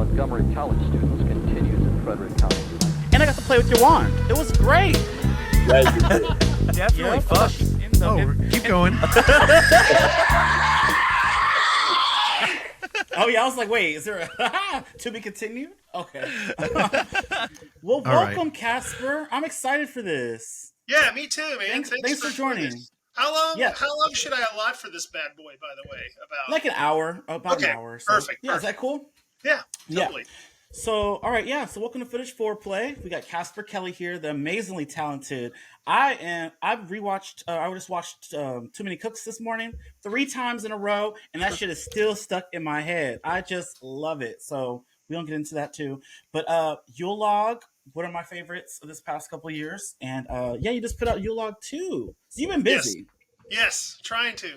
Montgomery College students continues in Frederick County. And I got to play with your wand. It was great. Definitely fun. Oh, keep going. Oh yeah, I was like, wait, is there a to be continued? Okay. Well, All right. welcome, Casper. I'm excited for this. Yeah, me too, man. Thanks for joining. this. How long? Yeah. How long should I allot for this bad boy? By the way, about Like an hour, about Okay, an hour. So, perfect, Yeah, is perfect. that cool? yeah, Yeah. totally. So, all right, yeah. So, welcome to Footage Foreplay. We got Casper Kelly here, the amazingly talented. I've rewatched. I just watched Too Many Cooks this morning 3 times in a row, and that shit is still stuck in my head. I just love it. So we don't get into that too. But Yule Log, one of my favorites of this past couple of years, and yeah, you just put out Yule Log 2. So you've been busy. Yes, trying to.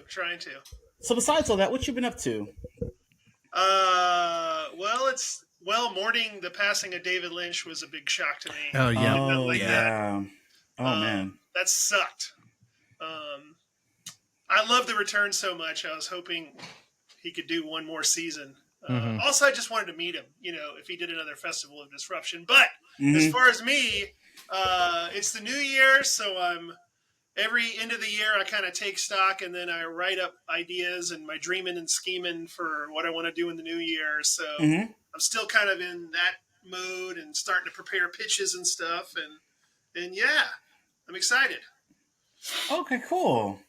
So besides all that, what you been up to? Mourning the passing of David Lynch was a big shock to me. Oh, yeah. Oh like yeah. Oh man. That sucked. I love the return so much. I was hoping he could do one more season. Also, I just wanted to meet him, if he did another Festival of Disruption. But as far as me, it's the new year, so every end of the year I kind of take stock and then I write up ideas and my dreaming and scheming for what I want to do in the new year. So I'm still kind of in that mode and starting to prepare pitches and stuff. And yeah, I'm excited. Okay, cool.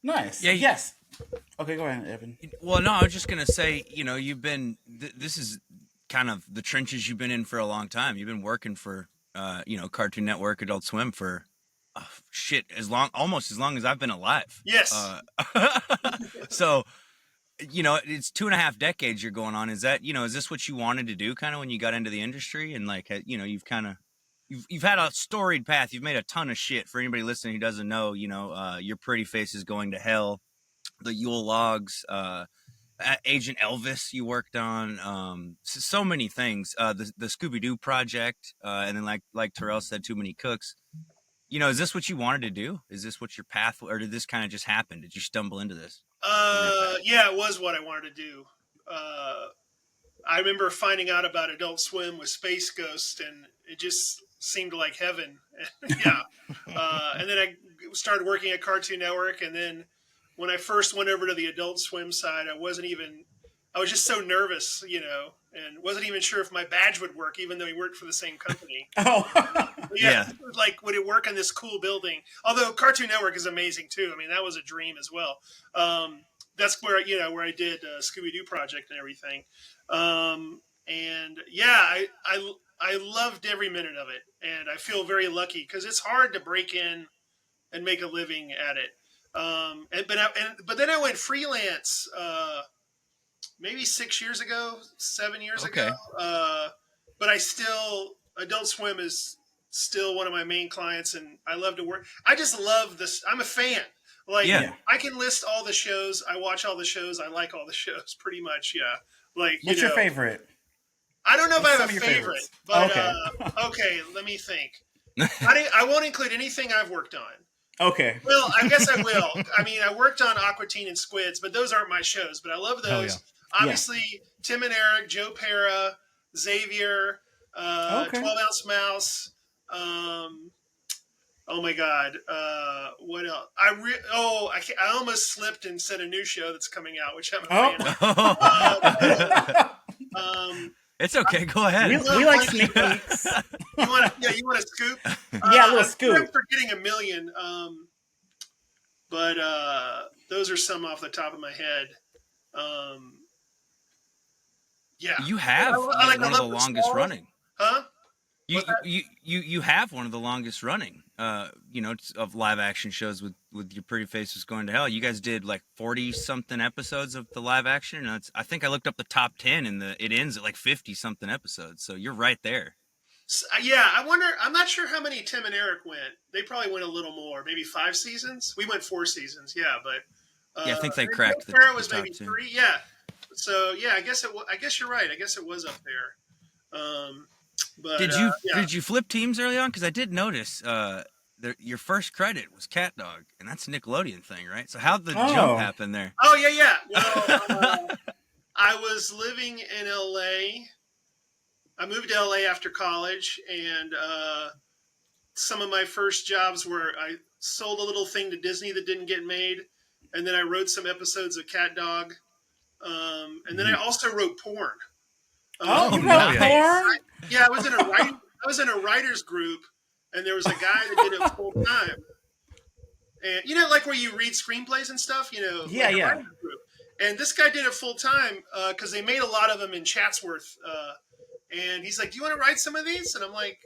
Nice. Yeah, Yes. Okay, go ahead, Evan. Well, no, I was just gonna say, you've been. This is kind of the trenches you've been in for a long time. You've been working for, Cartoon Network, Adult Swim for, almost as long as I've been alive. Yes. So, it's 2.5 decades you're going on. Is that, is this what you wanted to do, kind of when you got into the industry, and like, you've kind of. You've had a storied path. You've made a ton of shit. For anybody listening who doesn't know, Your Pretty Face is Going to Hell, the Yule Logs, Agent Elvis you worked on, so many things. The Scooby-Doo Project, and then like Terrell said, Too Many Cooks. Is this what you wanted to do? Is this what your path, or did this kind of just happen? Did you stumble into this? Yeah, it was what I wanted to do. I remember finding out about Adult Swim with Space Ghost, and it just seemed like heaven. Yeah. And then I started working at Cartoon Network. And then when I first went over to the Adult Swim side, I was just so nervous, and wasn't even sure if my badge would work, even though we worked for the same company. Oh. Yeah. Like, would it work in this cool building? Although Cartoon Network is amazing too. I mean, that was a dream as well. That's where, where I did Scooby-Doo Project and everything. And yeah, I loved every minute of it, and I feel very lucky because it's hard to break in and make a living at it. But then I went freelance maybe 7 years ago. But Adult Swim is still one of my main clients, and I love to work. I just love this. I'm a fan. Like, Yeah. I can list all the shows. I watch all the shows. I like all the shows pretty much. Yeah. Like, What's your favorite? I don't know if I have Some a of your favorite, favorites. but Okay. okay, let me think. I won't include anything I've worked on. Okay. Well, I guess I will. I mean, I worked on Aqua Teen and Squids, but those aren't my shows. But I love those. yeah. Obviously, Tim and Eric, Joe Pera, Xavier, Okay. 12-Ounce Mouse. Oh my God, what else? I almost slipped and said a new show that's coming out, which I'm a fan of. It's okay. Go ahead. We like sneak peeks. You want a scoop? Yeah, a little scoop. I'm forgetting a million. But those are some off the top of my head. Yeah. You have I like one of the longest running. Huh? You have one of the longest running, of live action shows with Your Pretty Face is Going to Hell. You guys did like 40 something episodes of the live action. And I think I looked up the top 10 and it ends at like 50 something episodes. So you're right there. Yeah, I'm not sure how many Tim and Eric went. They probably went a little more, maybe 5 seasons. We went 4 seasons, yeah, but yeah, I think they cracked the was top maybe 10. 3, yeah. So yeah, I guess you're right. I guess it was up there. But did you flip teams early on? Because I did notice your first credit was Cat Dog, and that's a Nickelodeon thing, right? So how'd the jump happen there? Oh yeah. Well, I was living in LA I moved to LA after college, and some of my first jobs were I sold a little thing to Disney that didn't get made, and then I wrote some episodes of Cat Dog, and then I also wrote porn. You wrote nice. porn? Yeah, I was in a writers group, and there was a guy that did it full time. And you know, like where you read screenplays and stuff, you know, Yeah, like a yeah. writers group. And this guy did it full time because they made a lot of them in Chatsworth. And he's like, "Do you want to write some of these?" And I'm like,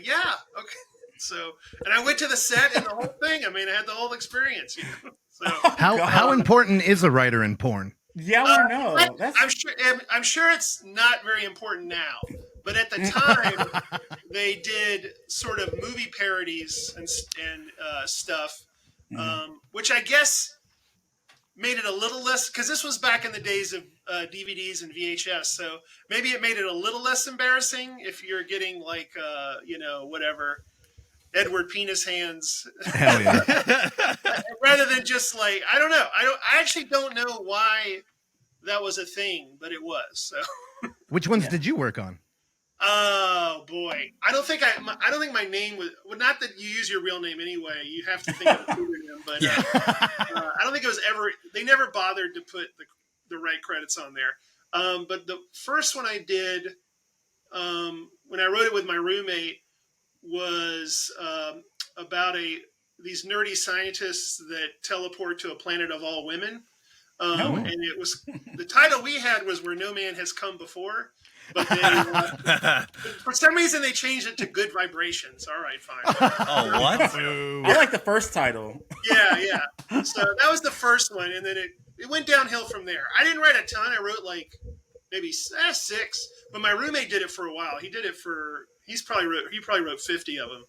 "Yeah, okay." So, and I went to the set and the whole thing. I mean, I had the whole experience. You know? So, How important is a writer in porn? Yeah, I want to know. I'm sure it's not very important now, but at the time they did sort of movie parodies and stuff, which I guess made it a little less, because this was back in the days of DVDs and VHS, so maybe it made it a little less embarrassing if you're getting like whatever Edward Penis Hands. Hell yeah. Rather than just like, I don't know. I actually don't know why that was a thing, but it was. So, Which ones did you work on? oh boy, I don't think my name was. Well, not that you use your real name anyway. You have to think of a pseudonym, but I don't think it was ever. They never bothered to put the right credits on there. But the first one I did, when I wrote it with my roommate, was about these nerdy scientists that teleport to a planet of all women. And it was, the title we had was Where No Man Has Come Before, but they, for some reason they changed it to Good Vibrations. All right, fine. Oh, what? I like the first title. Yeah. So that was the first one, and then it went downhill from there. I didn't write a ton. I wrote like maybe 6, but my roommate did it for a while. He did it for, he probably wrote 50 of them.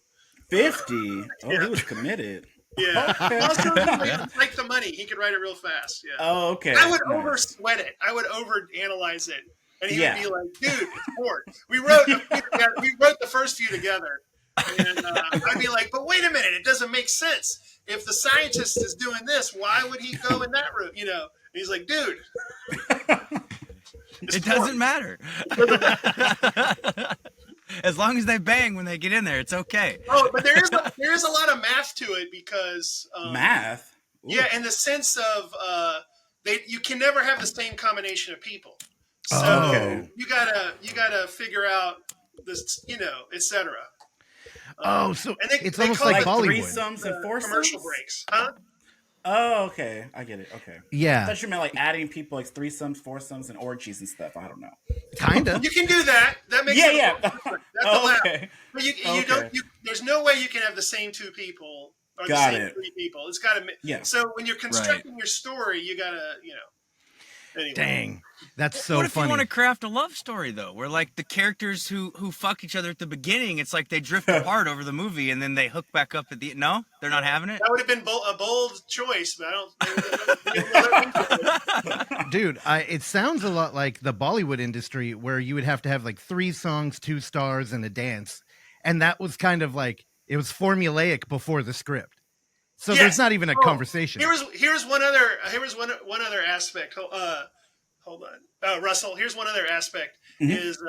50? Oh, he was committed. Yeah. Okay. Also, he liked the money. He could write it real fast. Yeah. Oh, okay. I would Nice. over sweat it. I would over analyze it, and he Yeah. would be like, "Dude, it's bored." We wrote the first few together, and I'd be like, "But wait a minute, it doesn't make sense. If the scientist is doing this, why would he go in that route?" You know? And he's like, "Dude, It doesn't matter. As long as they bang when they get in there, it's okay. Oh, but there is a lot of math to it because Math? Ooh. yeah, in the sense of you can never have the same combination of people. So Okay. you gotta figure out this, etc. So and they it's call almost it like Like Bollywood. threesomes and foursomes? commercial breaks, huh? Oh, okay. I get it. Okay. I Yeah, thought you meant like adding people like threesomes, foursomes, and orgies and stuff. I don't know. kinda. You can do that. That makes Yeah, it yeah. That's Oh, allowed. okay. But you Okay. don't. There's no way you can have the same 2 people or Got the same it. 3 people. It's got to. Yeah. So when you're constructing your story, you gotta, Anyway. Dang, that's so what if funny. you want to craft a love story though, where like the characters who fuck each other at the beginning, it's like they drift apart over the movie and then they hook back up at the no, they're not having it. That would have been a bold choice, but I don't. Dude, it sounds a lot like the Bollywood industry, where you would have to have like 3 songs, 2 stars, and a dance, and that was kind of like it was formulaic before the script. So Yes. there's not even a conversation. Here's one other aspect. Hold on, Russell. Here's one other aspect is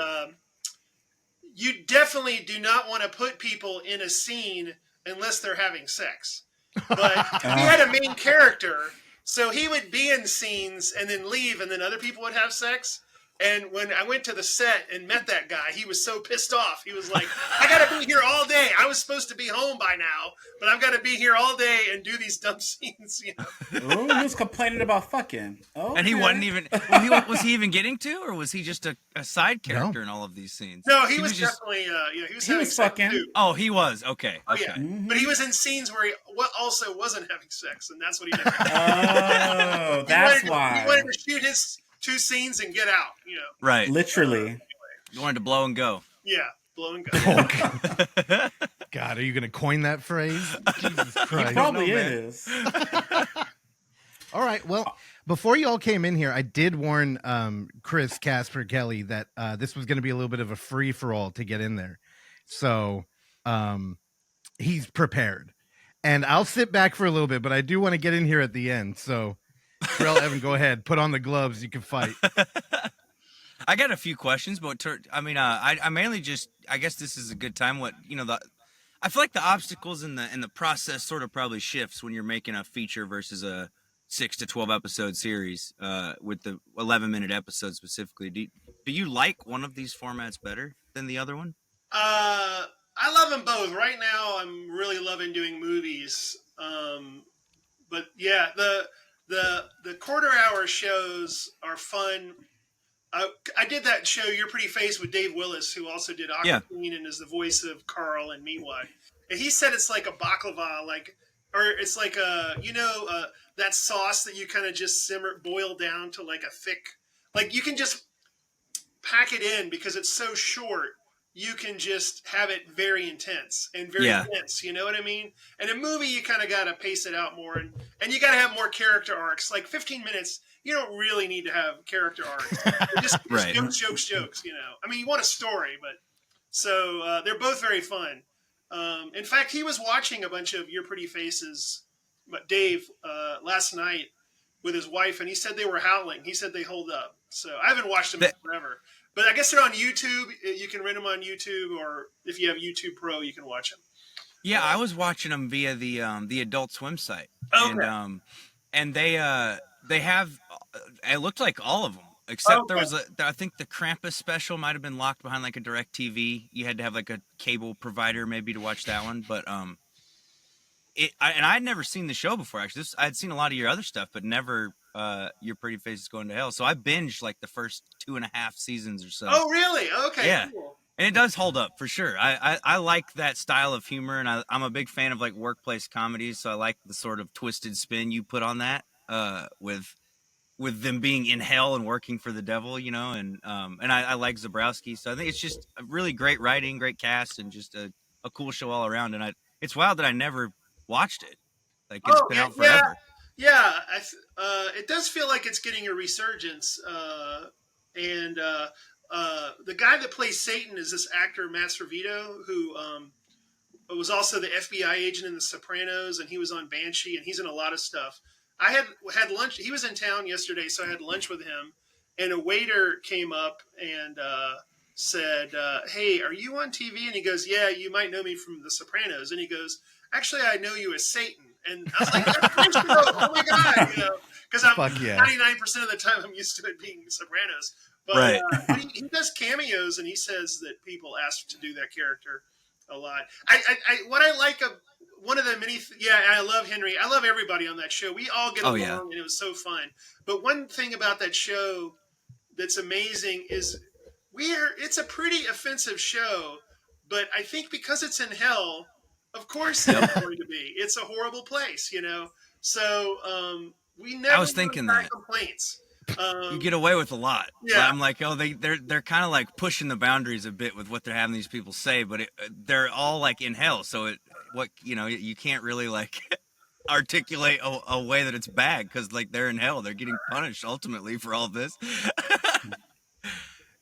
you definitely do not want to put people in a scene unless they're having sex. But we had a main character, so he would be in scenes and then leave, and then other people would have sex. And when I went to the set and met that guy, he was so pissed off. He was like, "I got to be here all day. I was supposed to be home by now, but I've got to be here all day and do these dumb scenes." Oh, he was complaining about fucking. Oh, And he wasn't even. Was he even getting to, or was he just a side character in all of these scenes? No, he was just. definitely. He was He having was sex fucking. too. Oh, he was okay. Oh Okay. yeah, but he was in scenes where he also wasn't having sex, and that's what he did. Oh, that's He why. wanted to shoot his 2 scenes and get out. Right. Literally. You wanted to blow and go. Yeah, blow and go. God, are you going to coin that phrase? Jesus Christ. Probably know, man. is. All right. Well, before you all came in here, I did warn Chris Casper Kelly that this was going to be a little bit of a free for all to get in there. So he's prepared. And I'll sit back for a little bit, but I do want to get in here at the end. So, Terrell, Evan, go ahead. Put on the gloves. You can fight. I got a few questions, but I mainly just, I guess this is a good time. I feel like the obstacles in the process sort of probably shifts when you're making a feature versus a 6 to 12 episode series, with the 11-minute episodes specifically. Do you like one of these formats better than the other one? I love them both. Right now, I'm really loving doing movies. But yeah, the quarter hour shows are fun. I did that show Your Pretty Face with Dave Willis, who also did Yeah. Aquafina and is the voice of Carl and Meatwad. And he said it's like a baklava, or it's like that sauce that you kind of just boil down to like a thick, like you can just pack it in because it's so short. You can just have it very intense and very dense. You know what I mean? And a movie, you kind of got to pace it out more, and you got to have more character arcs. Like 15 minutes, you don't really need to have character arcs. Just Right. jokes. You know, I mean, you want a story, but so they're both very fun. In fact, he was watching a bunch of Your Pretty Faces, Dave, last night with his wife, and he said they were howling. He said they hold up. So I haven't watched them forever. But I guess they're on YouTube. You can rent them on YouTube, or if you have YouTube Pro, you can watch them. Yeah, I was watching them via the Adult Swim site, Okay. and they have, it looked like all of them, except there was I think the Krampus special might have been locked behind like a direct TV. You had to have like a cable provider maybe to watch that one, but I'd never seen the show before. Actually, I'd seen a lot of your other stuff, but never Your Pretty Face is Going to Hell. So I binged like the first 2.5 seasons or so. Oh, really? Okay. Yeah. Cool. And it does hold up for sure. I like that style of humor, and I'm a big fan of like workplace comedies. So I like the sort of twisted spin you put on that, with them being in hell and working for the devil, and I like Zabrowski. So I think it's just a really great writing, great cast, and just a cool show all around. And it's wild that I never watched it. Like it's been out forever. Yeah. It does feel like it's getting a resurgence. And the guy that plays Satan is this actor, Matt Servito, who was also the FBI agent in The Sopranos, and he was on Banshee, and he's in a lot of stuff. I had lunch. He was in town yesterday, so I had lunch with him, and a waiter came up and said, "Hey, are you on TV?" And he goes, "Yeah, you might know me from The Sopranos." And he goes, "Actually, I know you as Satan." And I was like, "That's pretty cool. Oh my god!" Because I'm 99% of the time I'm used to it being Sopranos. But right. He does cameos, and he says that people ask to do that character a lot. What I like of one of the many, I love Henry. I love everybody on that show. We all get along, and it was so fun. But one thing about that show that's amazing is it's a pretty offensive show, but I think because it's in hell, of course it's going to be. It's a horrible place, So we never I was thinking that complaints. You get away with a lot. Yeah. I'm like, they're kind of like pushing the boundaries a bit with what they're having these people say, but they're all like in hell. So you can't really like articulate a way that it's bad because like they're in hell. They're getting punished ultimately for all this.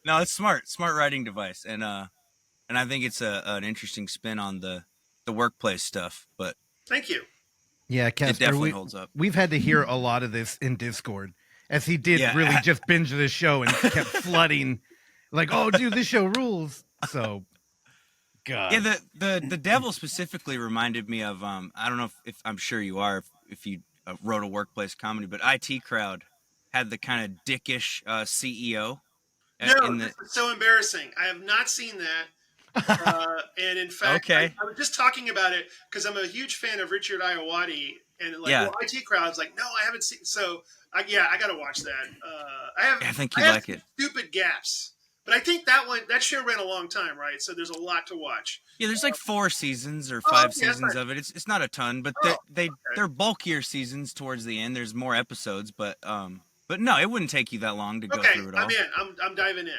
No, it's smart writing device. And I think it's an interesting spin on the workplace stuff, but thank you. Yeah, Casper, it definitely holds up. We've had to hear a lot of this in Discord, as he did really just binge this show and kept flooding, like, "Oh, dude, this show rules." So, God. Yeah, the devil specifically reminded me of I don't know if I'm sure you are if you wrote a workplace comedy, but IT Crowd had the kind of dickish CEO. No, this is so embarrassing. I have not seen that. And in fact, I was just talking about it because I'm a huge fan of Richard Iowati, and IT Crowd's like, no, I haven't seen. So I got to watch that. I think you like it. Stupid gaps, but I think that show ran a long time, right? So there's a lot to watch. Yeah, there's like 4 seasons or 5 seasons of it. It's not a ton, but they're bulkier seasons towards the end. There's more episodes, but no, it wouldn't take you that long to go through it all. I'm in. I'm diving in.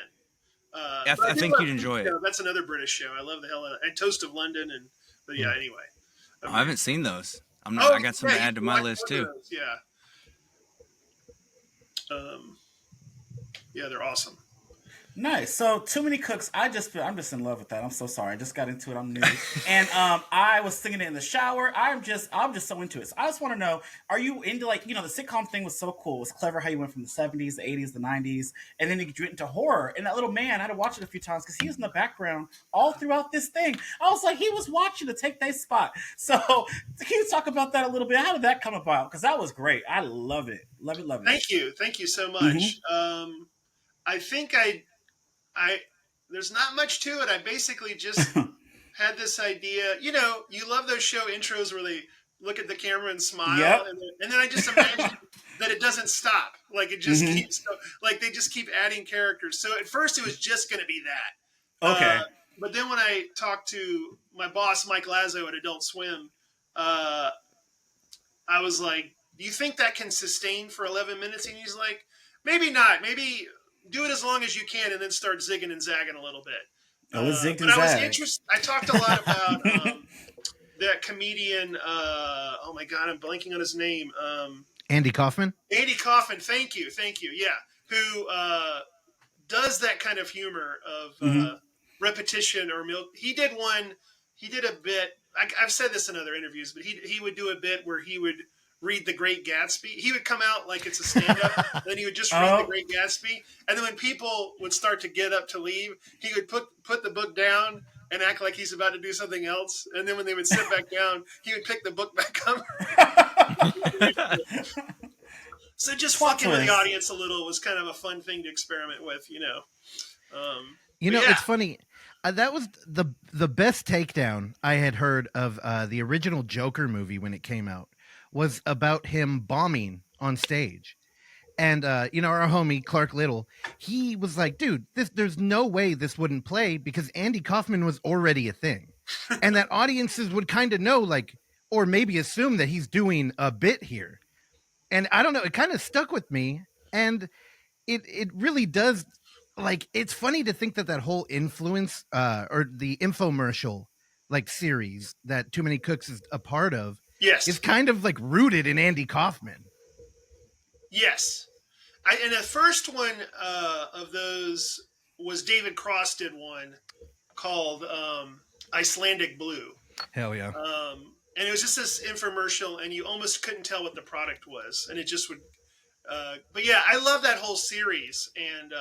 I think you'd enjoy it. That's another British show. I love the hell out of it. And Toast of London, but anyway. I haven't seen those. I got some to add to my list too. Yeah. Yeah, they're awesome. Nice. So Too Many Cooks. I'm just in love with that. I'm so sorry. I just got into it. I'm new, and I was singing it in the shower. I'm just so into it. So I just want to know: are you into like the sitcom thing was so cool. It was clever how you went from the '70s, the '80s, the '90s, and then you went into horror. And that little man, I had to watch it a few times because he was in the background all throughout this thing. I was like, he was watching to take their spot. So can you talk about that a little bit? How did that come about? Because that was great. I love it. Love it. Love it. Thank you so Mm-hmm. much. I think I there's not much to it. I basically just had this idea. You love those show intros where they look at the camera and smile, Yep. and then I just imagine that it doesn't stop. Like it just Mm-hmm. keeps, like they just keep adding characters. So at first it was just going to be that. Okay. But then when I talked to my boss Mike Lazo at Adult Swim, I was like, "Do you think that can sustain for 11 minutes?" And he's like, "Maybe not. Maybe do it as long as you can, and then start zigging and zagging a little bit." It was zigged But and I was zagged. interested. I talked a lot about that comedian. Oh my god, I'm blanking on his name. Andy Kaufman. Andy Kaufman. Thank you. Yeah, who does that kind of humor of Mm-hmm. repetition or milk. He did one. He did a bit. I've said this in other interviews, but he would do a bit where he would read The Great Gatsby. He would come out like it's a stand-up, then he would just read The Great Gatsby, and then when people would start to get up to leave, he would put the book down and act like he's about to do something else, and then when they would sit back down, he would pick the book back up. So just fucking with the audience a little was kind of a fun thing to experiment with, It's funny. That was the best takedown I had heard of the original Joker movie when it came out was about him bombing on stage. And our homie Clark Little, he was like, dude, there's no way this wouldn't play because Andy Kaufman was already a thing. And that audiences would kind of know, like, or maybe assume that he's doing a bit here. And I don't know, it kind of stuck with me. And it really does. Like, it's funny to think that whole influence or the infomercial like series that Too Many Cooks is a part of is kind of like rooted in Andy Kaufman. Yes. And the first one of those was David Cross did one called Icelandic Blue. Hell yeah. And it was just this infomercial, and you almost couldn't tell what the product was. And it just would... but yeah, I love that whole series. And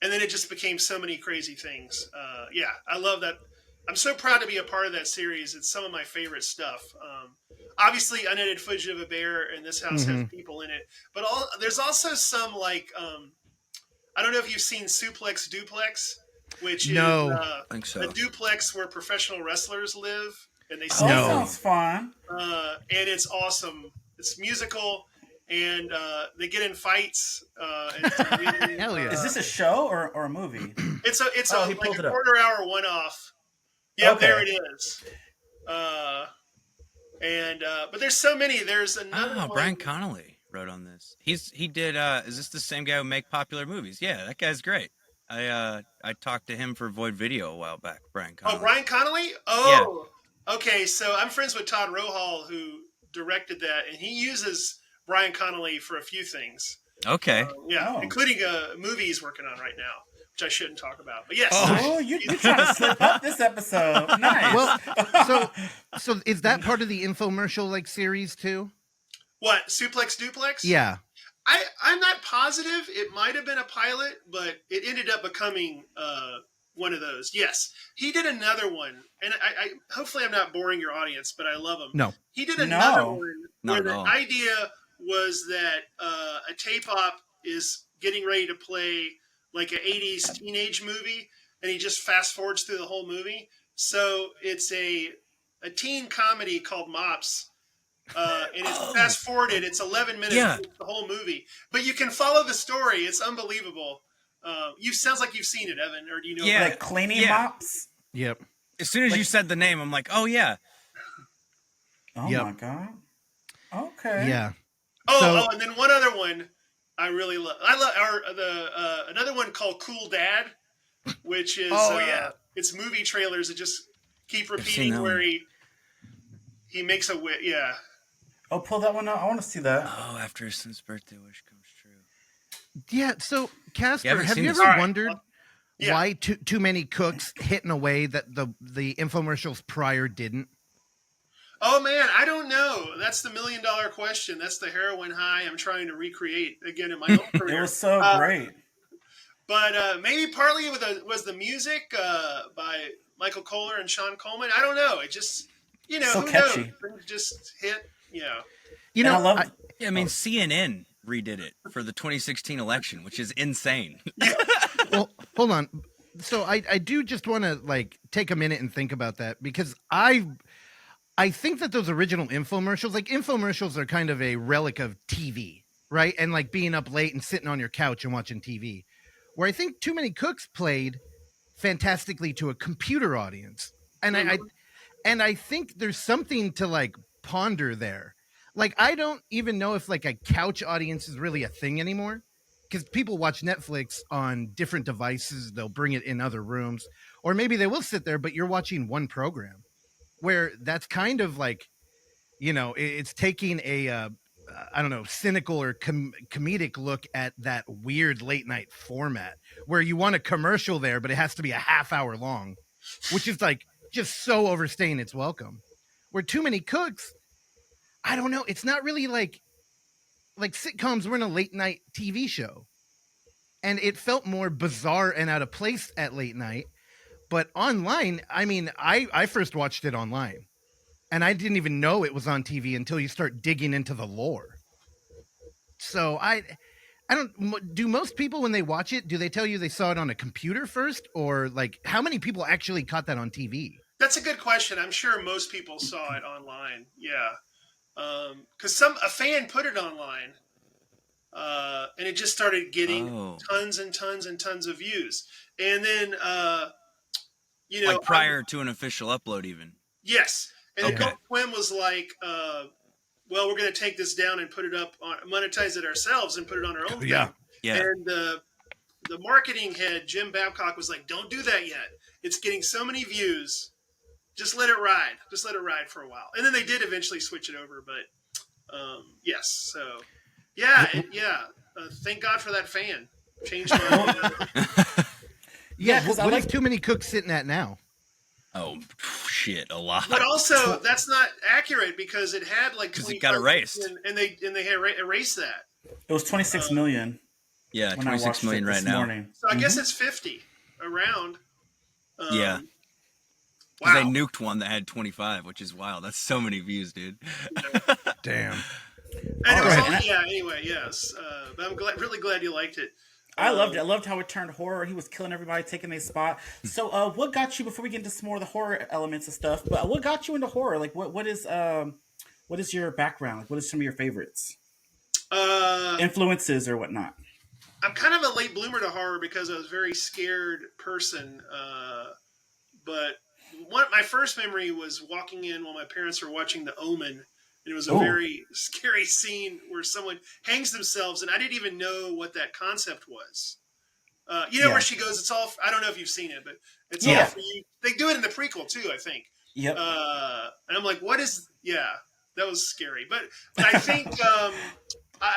then it just became so many crazy things. Yeah, I love that. I'm so proud to be a part of that series. It's some of my favorite stuff. Obviously, Unedited Footage of a Bear and This House has people in it. But there's also some, like, I don't know if you've seen Suplex Duplex, which is I think so. a duplex where professional wrestlers live. And they Oh, that sounds fun. And it's awesome. It's musical. And they get in fights. Hell yeah! Is this a show or a movie? It's a like a quarter-hour one-off. Yeah, okay. There it is. But there's so many. There's another. Brian Connolly wrote on this. He did. Is this the same guy who make popular movies? Yeah, that guy's great. I talked to him for Void Video a while back. Brian Connolly. Oh, Brian Connolly. Oh, yeah. Okay. So I'm friends with Todd Rohal, who directed that, and he uses Brian Connolly for a few things. Okay. Including a movie he's working on right now, which I shouldn't talk about. But yes. Oh, you're trying to slip up this episode. Nice. Well, so is that part of the infomercial like series too? What, Suplex Duplex? Yeah. I'm not positive. It might have been a pilot, but it ended up becoming one of those. Yes. He did another one, and I hopefully I'm not boring your audience, but I love him. No. He did another one where the idea was that a tape-op is getting ready to play like an 80s teenage movie, and he just fast-forwards through the whole movie. So it's a teen comedy called Mops, and it's fast-forwarded. It's 11 minutes the whole movie. But you can follow the story. It's unbelievable. Sounds like you've seen it, Evan, or do you know? Yeah, like cleaning mops? Yep. As soon as you said the name, I'm like, oh, yeah. Oh, my God. Okay. Yeah. And then one other one I really love. Another one called Cool Dad, which is it's movie trailers that just keep repeating where he makes a wish. Yeah. Oh, pull that one out. I want to see that. Oh, after his son's birthday wish comes true. Yeah. So Casper, haven't have seen you this ever All right. wondered Yeah. why too many cooks hit in a way that the infomercials prior didn't? Oh man, I don't know. That's the $1 million question. That's the heroin high I'm trying to recreate again in my own It career. was so great. But maybe partly was the music by Michael Kohler and Sean Coleman. I don't know. It just, So who catchy. knows? Things just hit. Yeah. You And I know, love. Yeah, I mean, CNN redid it for the 2016 election, which is insane. well, hold on. So I do just want to like take a minute and think about that because I think that those original infomercials are kind of a relic of TV, right? And like being up late and sitting on your couch and watching TV. Where I think Too Many Cooks played fantastically to a computer audience. And I think there's something to like ponder there. Like I don't even know if like a couch audience is really a thing anymore. Because people watch Netflix on different devices, they'll bring it in other rooms, or maybe they will sit there, but you're watching one program. Where that's kind of like, it's taking a I don't know, cynical or comedic look at that weird late night format where you want a commercial there, but it has to be a half hour long, which is like just so overstaying its welcome. Where Too Many Cooks, I don't know, it's not really like sitcoms were in a late night TV show, and it felt more bizarre and out of place at late night. But online, I mean, I first watched it online. And I didn't even know it was on TV until you start digging into the lore. So I don't. Do most people when they watch it, do they tell you they saw it on a computer first, or like how many people actually caught that on TV? That's a good question. I'm sure most people saw it online. Yeah. Because a fan put it online, and it just started getting tons and tons and tons of views. And then, like prior to an official upload, even. Yes. And Okay. then Swim was like, well, we're going to take this down and put it up, monetize it ourselves and put it on our own. Yeah. Thing. Yeah. And the marketing head, Jim Babcock, was like, don't do that yet. It's getting so many views. Just let it ride. Just let it ride for a while. And then they did eventually switch it over. But yes. So, yeah. Thank God for that fan. Changed my Yeah. because What is Too Many Cooks sitting at now? Oh, shit, a lot. But also, that's not accurate because it had like 'Cause it got erased. and they had erased that. It was 26 million. Yeah, when I 26 watched million it right this now. morning. So I guess it's 50 around. Yeah. Because Wow. they nuked one that had 25, which is wild. That's so many views, dude. Damn. And it was Alright. anyway, yes. But I'm really glad you liked it. I loved it. I loved how it turned horror. He was killing everybody, taking their spot. So, what got you, before we get into some more of the horror elements and stuff, but what got you into horror? Like, what is your background? Like, what is some of your favorites? Influences or whatnot? I'm kind of a late bloomer to horror because I was a very scared person. But my first memory was walking in while my parents were watching The Omen. And it was a very scary scene where someone hangs themselves, and I didn't even know what that concept was. Where she goes, it's all, I don't know if you've seen it, but it's all for you. They do it in the prequel too, I think. Yep. And I'm like, what is, that was scary. But I think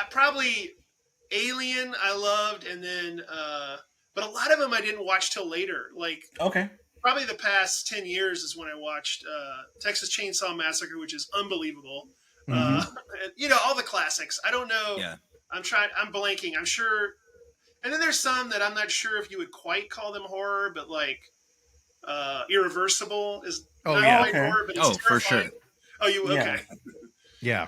probably Alien I loved, and then, but a lot of them I didn't watch till later. Like, Okay. probably the past 10 years is when I watched Texas Chainsaw Massacre, which is unbelievable. All the classics. I don't know. Yeah. I'm blanking. I'm sure. And then there's some that I'm not sure if you would quite call them horror, but like Irreversible is not quite horror, but it's for terrifying. sure. Oh, you okay? Yeah.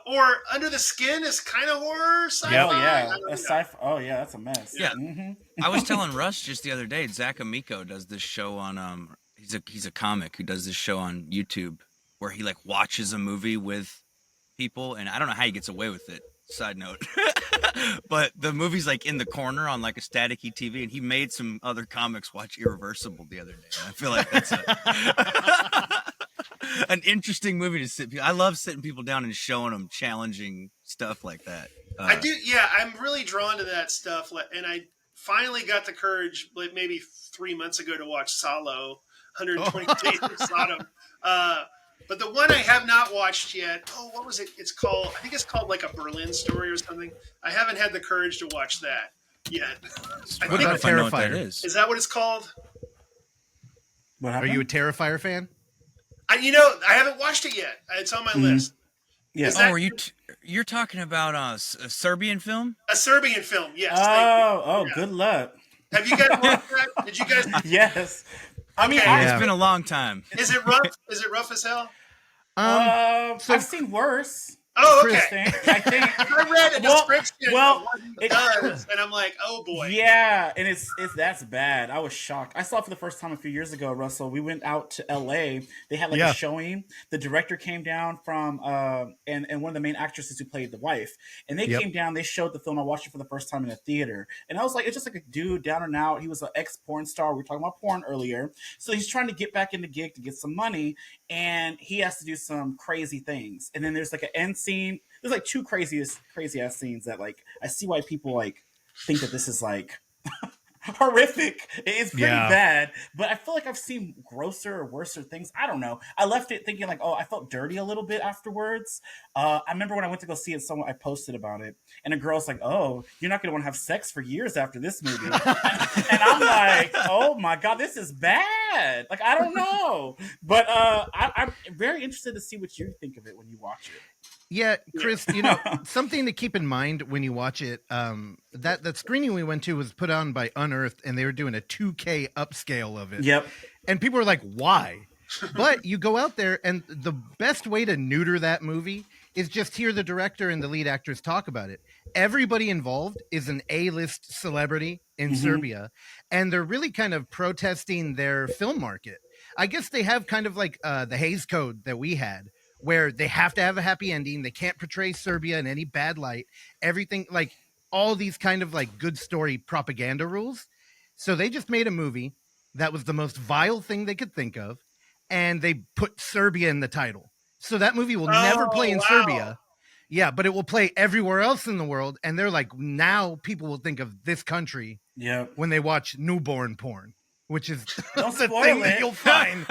Or Under the Skin is kind of horror, sci-fi. Oh yeah, I don't know. sci-fi. Oh yeah, that's a mess. Yeah. Mm-hmm. I was telling Russ just the other day, Zach Amico does this show on he's a comic who does this show on YouTube where he like watches a movie with people, and I don't know how he gets away with it. Side note. But the movie's like in the corner on like a staticky TV, and he made some other comics watch Irreversible the other day. And I feel like that's an interesting movie to sit. I love sitting people down and showing them challenging stuff like that. I do. Yeah, I'm really drawn to that stuff, and I finally got the courage, like maybe 3 months ago, to watch Solo, 120 Days of Sodom. But the one I have not watched yet, what was it? I think it's called like a Berlin Story or something. I haven't had the courage to watch that. yet. I What think about I know what that Terrifier? is. is that what it's called? What Are happened? you a Terrifier fan? I haven't watched it yet. It's on my list. Yeah. Is that You're talking about a Serbian film? a Serbian film? Yes. Thank you. Oh, Yeah. good luck. Have you guys watched that? Did you guys? Yes. I mean, Okay. I, Yeah. It's been a long time. Is it rough? Is it rough as hell? So I've seen worse. Oh, Chris- okay. I think. I read a description well, of what he it- does, and I'm like, oh boy. Yeah, and it's that's bad. I was shocked. I saw it for the first time a few years ago, Russell. We went out to LA. They had like Yeah. a showing. The director came down from and one of the main actresses who played the wife. And they Yep. came down, they showed the film. I watched it for the first time in a theater. And I was like, it's just like a dude down and out. He was an ex-porn star. We were talking about porn earlier. So he's trying to get back in the gig to get some money, and he has to do some crazy things. And then there's like an end scene. There's like two crazy ass scenes that like I see why people like think that this is like horrific. It's pretty Yeah. bad, but I feel like I've seen grosser or worser things. I don't know. I left it thinking like, oh, I felt dirty a little bit afterwards. I remember when I went to go see it, I posted about it, and a girl's like, oh, you're not going to want to have sex for years after this movie. And I'm like, oh my God, this is bad. Like, I don't know. But I'm very interested to see what you think of it when you watch it. Yeah, Chris, something to keep in mind when you watch it, that screening we went to was put on by Unearthed, and they were doing a 2K upscale of it. Yep. And people were like, why? But you go out there, and the best way to neuter that movie is just hear the director and the lead actors talk about it. Everybody involved is an A-list celebrity in Serbia, and they're really kind of protesting their film market. I guess they have kind of like the Hays Code that we had, where they have to have a happy ending. They can't portray Serbia in any bad light. Everything, like all these kind of like good story propaganda rules. So they just made a movie that was the most vile thing they could think of, and they put Serbia in the title. So that movie will never play in wow. Serbia. Yeah, but it will play everywhere else in the world. And they're like, now people will think of this country Yep. when they watch newborn porn, which is Don't the spoil thing it. that you'll find.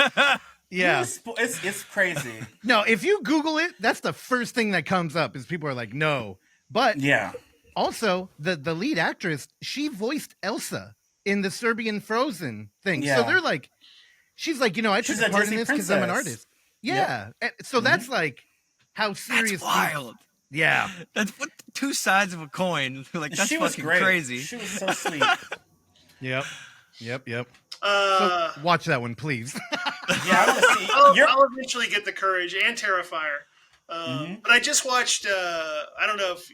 Yeah. It's crazy. No, if you Google it, that's the first thing that comes up is people are like, no. But Yeah. also, the lead actress, she voiced Elsa in the Serbian Frozen thing. Yeah. So they're like, she's like, I She's took a part in Disney this because I'm an princess. artist. Yeah. And so that's like how serious. That's wild. Yeah. That's what two sides of a coin. Like that's She was fucking great. crazy. She was so sweet. Yep. So Uh, watch that one, please. Yeah, I want to see. I'll eventually get the courage and Terrifier. But I just watched. I don't know if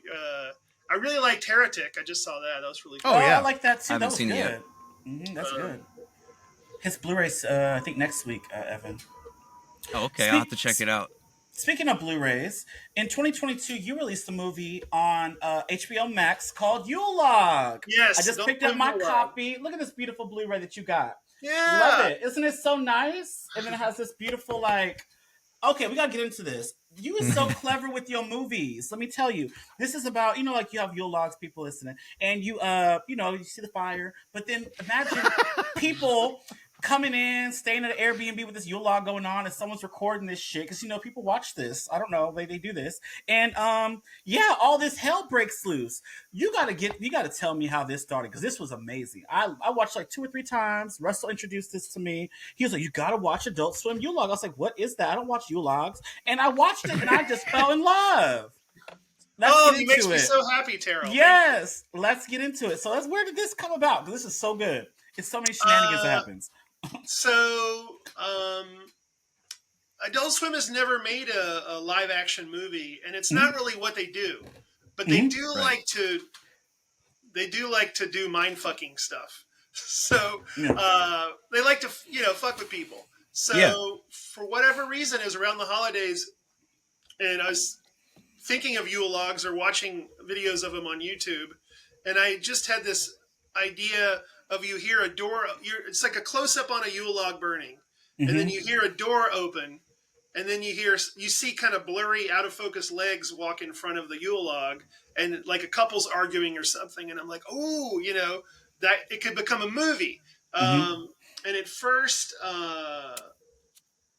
I really liked Heretic. I just saw that. That was really cool. Oh, yeah. I like that too. I haven't That was seen it good. yet. That's good. His Blu-rays, I think next week, Evan. Oh, okay, I'll have to check it out. Speaking of Blu-rays, in 2022, you released a movie on HBO Max called Yule Log. Yes, I just don't picked up play my Yule Log. copy. Look at this beautiful Blu-ray that you got. Yeah. Love it. Isn't it so nice? And then it has this beautiful, like, okay, we got to get into this. You are so clever with your movies. Let me tell you. This is about, like you have Yule Logs, people listening, and you see the fire, but then imagine people coming in, staying at an Airbnb with this Yule Log going on, and someone's recording this shit, because, people watch this. I don't know. They do this. And, all this hell breaks loose. You got to tell me how this started, because this was amazing. I watched like 2 or 3 times. Russell introduced this to me. He was like, you got to watch Adult Swim Yule Log. I was like, what is that? I don't watch Yule Logs. And I watched it, and I just fell in love. Let's get It makes into me it. so happy, Terrell. Yes, let's get into it. So where did this come about? Because this is so good. It's so many shenanigans that happens. So, Adult Swim has never made a live action movie, and it's not really what they do. But they do like to. They do like to do mind fucking stuff. So they like to fuck with people. So for whatever reason, it was around the holidays, and I was thinking of Yule Logs or watching videos of them on YouTube, and I just had this idea of you hear a door. It's like a close up on a Yule log burning, and then you hear a door open, and then you see kind of blurry, out of focus legs walk in front of the Yule log, and like a couple's arguing or something, and I'm like, oh, that it could become a movie. And at first I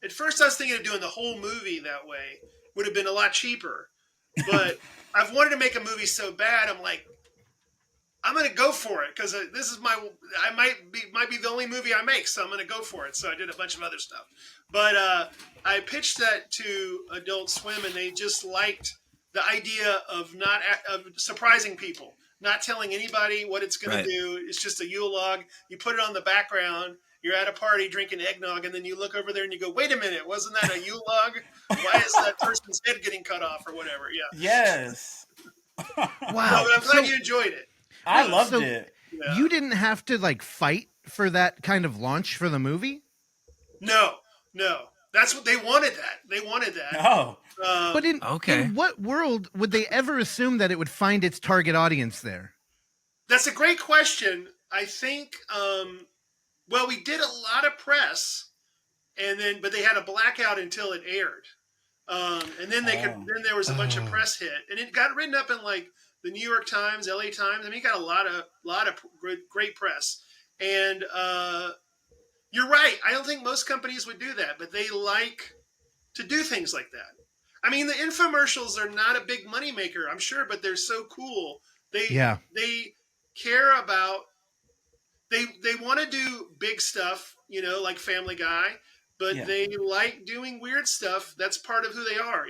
was thinking of doing the whole movie that way. Would have been a lot cheaper, but I've wanted to make a movie so bad. I'm like, I'm going to go for it because this is I might be the only movie I make, so I'm going to go for it. So I did a bunch of other stuff, but I pitched that to Adult Swim, and they just liked the idea of of surprising people, not telling anybody what it's going to do. It's just a Yule log. You put it on the background. You're at a party drinking eggnog, and then you look over there and you go, "Wait a minute, wasn't that a Yule log? Why is that person's head getting cut off or whatever?" Yeah. Yes. Wow. No, but I'm glad you enjoyed it. I loved it. Yeah. You didn't have to like fight for that kind of launch for the movie? No. That's what they wanted. They wanted that. Oh. But in what world would they ever assume that it would find its target audience there? That's a great question. I think, well, we did a lot of press, but they had a blackout until it aired. And then then there was a bunch of press hit, and it got written up in like the New York Times, LA Times. I mean, it got a lot of great press. And you're right. I don't think most companies would do that, but they like to do things like that. I mean, the infomercials are not a big moneymaker, I'm sure, but they're so cool. They care about, they want to do big stuff, like Family Guy, but they like doing weird stuff. That's part of who they are,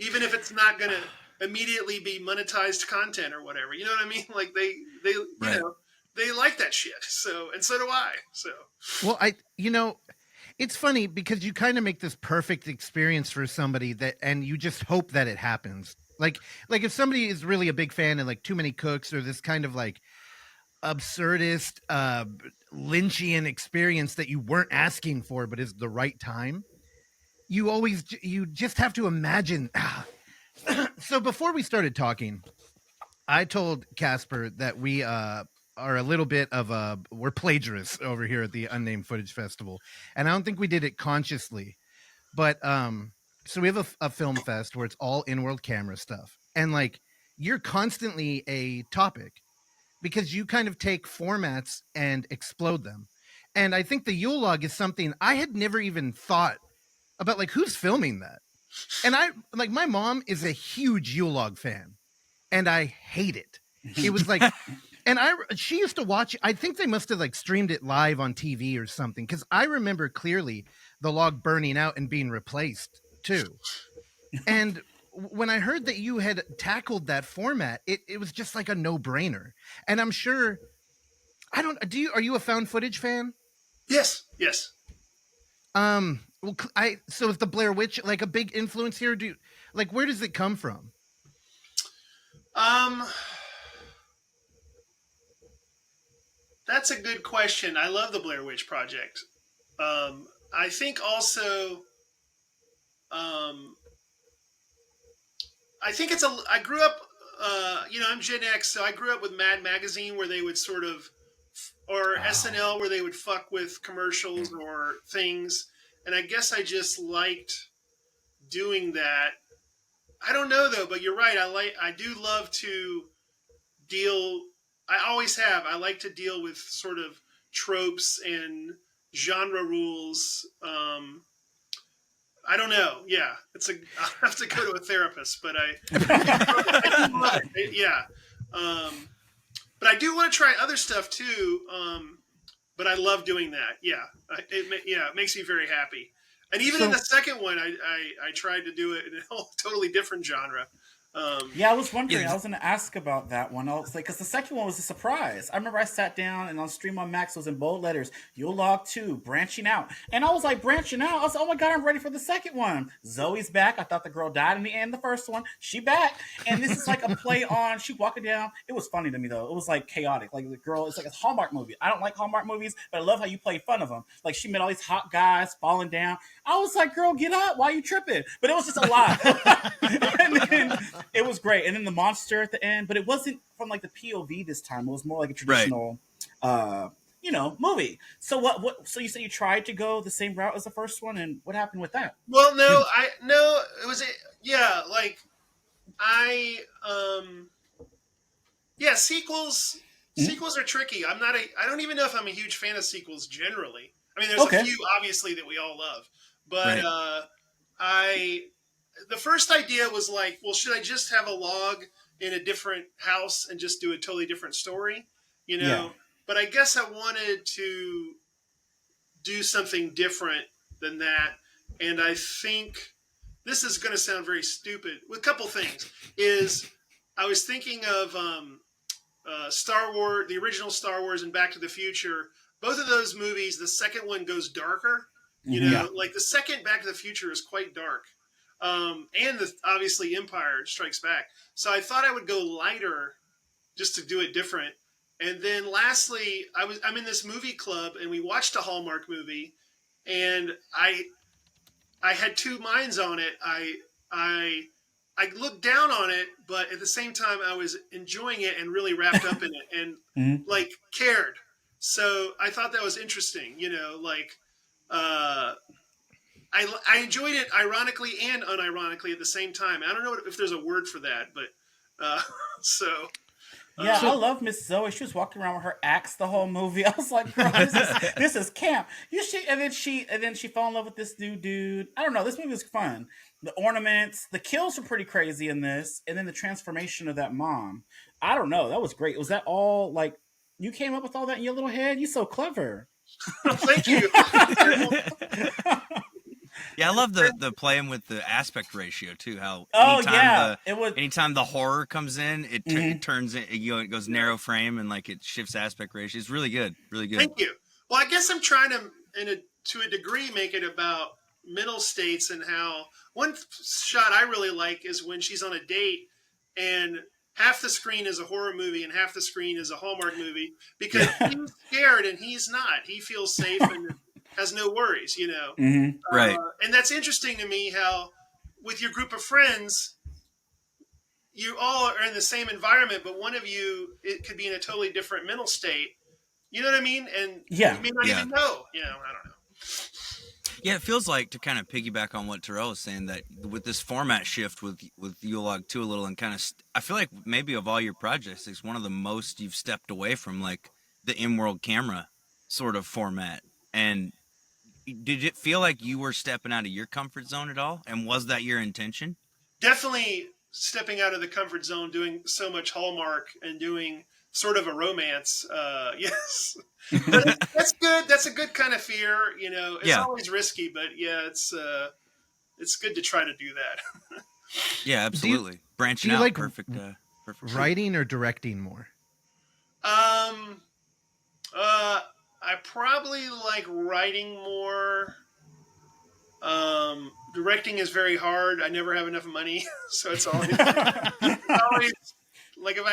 even if it's not going to immediately be monetized content or whatever. You know what I mean? Like they they like that shit. So, and so do I. So, well, it's funny because you kind of make this perfect experience for somebody and you just hope that it happens. Like if somebody is really a big fan of like Too Many Cooks or this kind of like absurdist, Lynchian experience that you weren't asking for, but is the right time. You just have to imagine. So before we started talking, I told Casper that we are a little bit of we're plagiarists over here at the Unnamed Footage Festival, and I don't think we did it consciously, but so we have a film fest where it's all in-world camera stuff, and like you're constantly a topic because you kind of take formats and explode them, and I think the Yule log is something I had never even thought about, like who's filming that, and my mom is a huge Yule log fan, and I hate it. It was like. And she used to watch, I think they must have like streamed it live on TV or something. Cause I remember clearly the log burning out and being replaced too. And when I heard that you had tackled that format, it was just like a no brainer. And I'm sure, are you a found footage fan? Yes. Well, so is the Blair Witch like a big influence here? Where does it come from? That's a good question. I love the Blair Witch Project. I think also, I think I grew up, I'm Gen X, so I grew up with Mad Magazine where they would sort of, or SNL where they would fuck with commercials or things. And I guess I just liked doing that. I don't know though, but you're right. I do love to deal. I always have. I like to deal with sort of tropes and genre rules. I don't know. Yeah, I'll have to go to a therapist, but I do love it. Yeah. But I do want to try other stuff too. But I love doing that. Yeah. It makes me very happy. And even in the second one, I tried to do it in a totally different genre. I was wondering. I was going to ask about that one. I was like, because the second one was a surprise. I remember I sat down and on Stream on Max was in bold letters, Yule Log 2, Branchin Out. And I was like, Branchin Out? I was like, oh my God, I'm ready for the second one. Zoe's back. I thought the girl died in the end, the first one. She back. And this is like a play on, she walking down. It was funny to me though. It was like chaotic. Like the girl, it's like a Hallmark movie. I don't like Hallmark movies, but I love how you play fun of them. Like she met all these hot guys falling down. I was like, girl, get up. Why are you tripping? But it was just a lot. And then it was great. And then the monster at the end, but it wasn't from like the POV this time. It was more like a traditional, movie. So so you said you tried to go the same route as the first one, and what happened with that? Well, it was, sequels are tricky. I don't even know if I'm a huge fan of sequels generally. I mean, there's a few obviously that we all love, but the first idea was like, well, should I just have a log in a different house and just do a totally different story, you know. Yeah. But I guess I wanted to do something different than that, and I think this is going to sound very stupid. With a couple things is I was thinking of Star Wars, the original Star Wars, and Back to the Future. Both of those movies, the second one goes darker. You know, Yeah. like the second Back to the Future is quite dark, and obviously Empire Strikes Back. So I thought I would go lighter, just to do it different. And then lastly, I'm in this movie club, and we watched a Hallmark movie, and I had two minds on it. I looked down on it, but at the same time, I was enjoying it and really wrapped up in it and like cared. So I thought that was interesting, you know, like I enjoyed it ironically and unironically at the same time. I don't know if there's a word for that, but so. Yeah, I love Miss Zoe. She was walking around with her axe the whole movie. I was like, "Bro, this is camp." And then she fell in love with this new dude. I don't know. This movie was fun. The ornaments, the kills were pretty crazy in this, and then the transformation of that mom. I don't know. That was great. Was that all like you came up with all that in your little head? You so clever. Thank you. Yeah, I love the playing with the aspect ratio too. How anytime the horror comes in, it turns it, it goes narrow frame and like it shifts aspect ratio. It's really good, really good. Thank you. Well, I guess I'm trying to, to a degree, make it about mental states and how one shot I really like is when she's on a date and half the screen is a horror movie and half the screen is a Hallmark movie because he's scared and he's not. He feels safe and has no worries, you know. Right. And that's interesting to me how with your group of friends, you all are in the same environment, but one of you, it could be in a totally different mental state. You know what I mean? And you may not even know, you know, I don't know. Yeah, it feels like, to kind of piggyback on what Terrell was saying, that with this format shift with Yule Log 2 a little, and kind of, I feel like maybe of all your projects, it's one of the most you've stepped away from like the in-world camera sort of format. And did it feel like you were stepping out of your comfort zone at all? And was that your intention? Definitely stepping out of the comfort zone, doing so much Hallmark and doing sort of a romance. Yes. But that's good. That's a good kind of fear. You know, it's always risky, but yeah, it's good to try to do that. Yeah, absolutely. Branchin Out, like perfect. Writing or directing more? I probably like writing more. Directing is very hard. I never have enough money, so it's always like if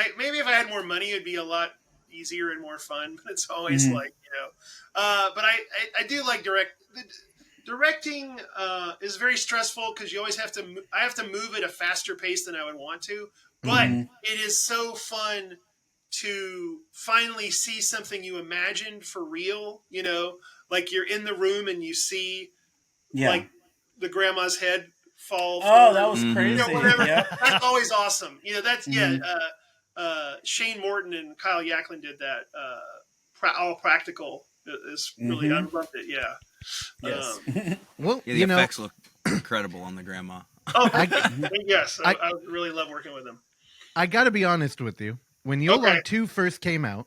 I had more money, it'd be a lot easier and more fun. But it's always like, you know. But I do like directing. Is very stressful because you always have to. I have to move at a faster pace than I would want to. But it is so fun to finally see something you imagined for real, you know, like you're in the room and you see like the grandma's head fall forward. That was crazy. You know, whatever. That's always awesome. You know, that's Shane Morton and Kyle Yacklin did that. All practical is really I loved it. Yeah. Yes. Well, the effects look incredible on the grandma. Oh, yes. I really love working with them. I got to be honest with you. When Yule Log 2 first came out,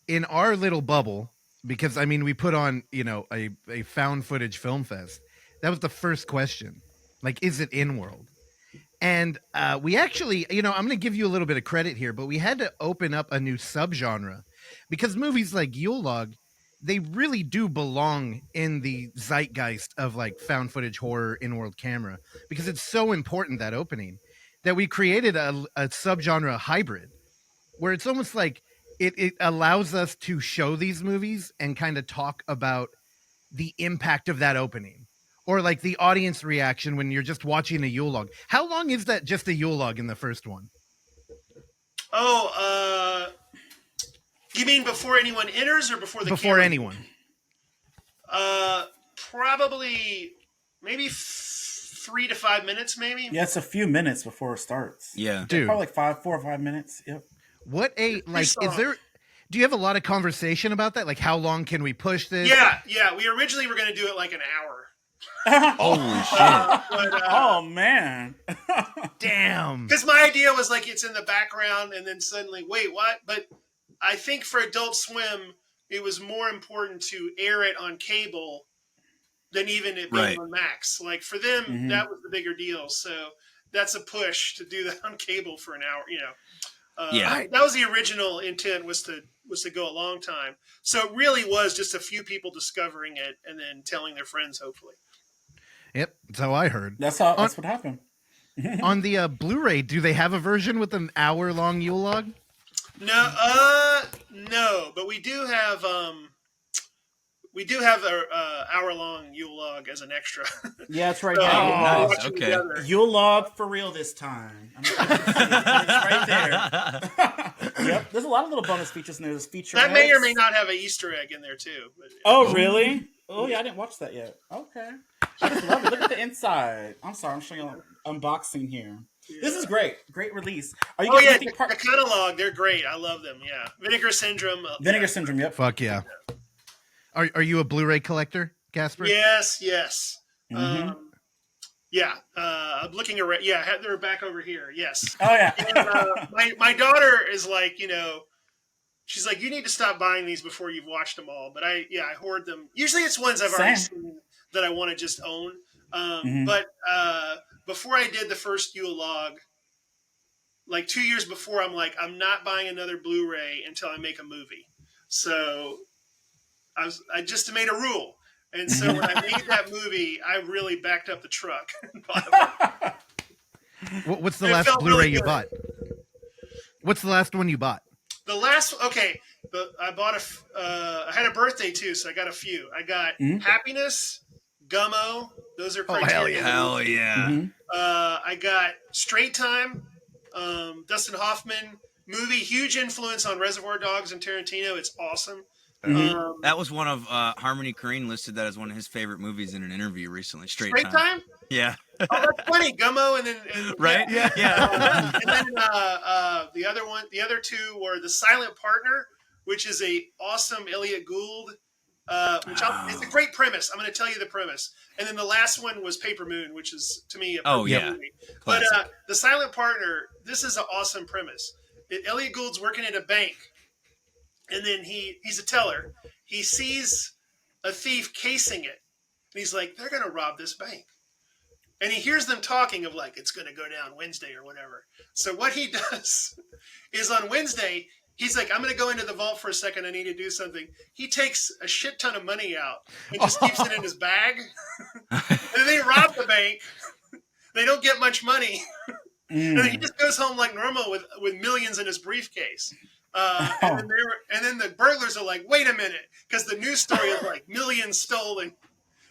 in our little bubble, because, I mean, we put on, you know, a found footage film fest, that was the first question. Like, is it in-world? And we actually, you know, I'm going to give you a little bit of credit here, but we had to open up a new subgenre. Because movies like Yule Log, they really do belong in the zeitgeist of, like, found footage horror in-world camera. Because it's so important, that opening, that we created a subgenre hybrid. Where it's almost like it allows us to show these movies and kind of talk about the impact of that opening. Or like the audience reaction when you're just watching a Yule Log. How long is that just a Yule Log in the first one? Oh, you mean before anyone enters or before the Before camera? anyone. Probably maybe 3 to 5 minutes, maybe. Yeah, it's a few minutes before it starts. Yeah. Dude. Probably like 4 or 5 minutes. Yep. What do you have a lot of conversation about that? Like, how long can we push this? Yeah. We originally were going to do it like an hour. Holy shit! Oh man. Damn. Because my idea was like it's in the background, and then suddenly, wait, what? But I think for Adult Swim, it was more important to air it on cable than even it being Right. on Max. Like for them, Mhm. that was the bigger deal. So that's a push to do that on cable for an hour. Yeah. That was the original intent, was to go a long time. So it really was just a few people discovering it and then telling their friends, hopefully. Yep, that's how I heard. That's what happened. On the Blu-ray, do they have a version with an hour-long Yule log? No, but we do have a hour-long Yule log as an extra. Yeah, it's right So, there. nice. watch it Okay. together. Yule log for real this time. It's right there. Yep. There's a lot of little bonus features in there. There's feature. That may or may not have an Easter egg in there too. But, Oh, really? Oh, yeah. I didn't watch that yet. Okay. I just love it. Look at the inside. I'm sorry. I'm showing you an unboxing here. This is great. Great release. Are you Oh guys yeah, think the catalog, they're great. I love them. Yeah, Vinegar Syndrome. Vinegar Syndrome? Yep. Fuck yeah. Are you a Blu-ray collector, Casper? Yes. Mhm. Yeah, I'm looking around. Yeah, they're back over here. Yes. Oh yeah. And, my daughter is like, she's like, you need to stop buying these before you've watched them all. But I hoard them. Usually it's ones I've already seen that I want to just own. But before I did the first Yule log, like 2 years before, I'm like, I'm not buying another Blu-ray until I make a movie. So I just made a rule. And so when I made that movie, I really backed up the truck. What's the It last felt Blu-ray really you good. bought? What's the last one you bought? The last, okay, I bought I had a birthday too, so I got a few. I got Happiness, Gummo. Those are Criterion. Hell yeah! I got Straight Time, Dustin Hoffman movie, huge influence on Reservoir Dogs and Tarantino. It's awesome. That was one of Harmony Korine listed that as one of his favorite movies in an interview recently. Straight Straight Time? Yeah. Oh, that's funny. Gummo and then Right? Yeah. and then the other two were The Silent Partner, which is a awesome Elliot Gould. It's a great premise. I'm going to tell you the premise. And then the last one was Paper Moon, which is to me a perfect movie. But The Silent Partner, this is an awesome premise. Elliot Gould's working at a bank, and then he's a teller. He sees a thief casing it, and he's like, "They're going to rob this bank." And he hears them talking of like, it's going to go down Wednesday or whatever. So what he does is on Wednesday, he's like, I'm going to go into the vault for a second. I need to do something. He takes a shit ton of money out and just keeps it in his bag. And they rob the bank. They don't get much money. And then he just goes home like normal with millions in his briefcase. And then the burglars are like, wait a minute. Because the news story is like, millions stolen.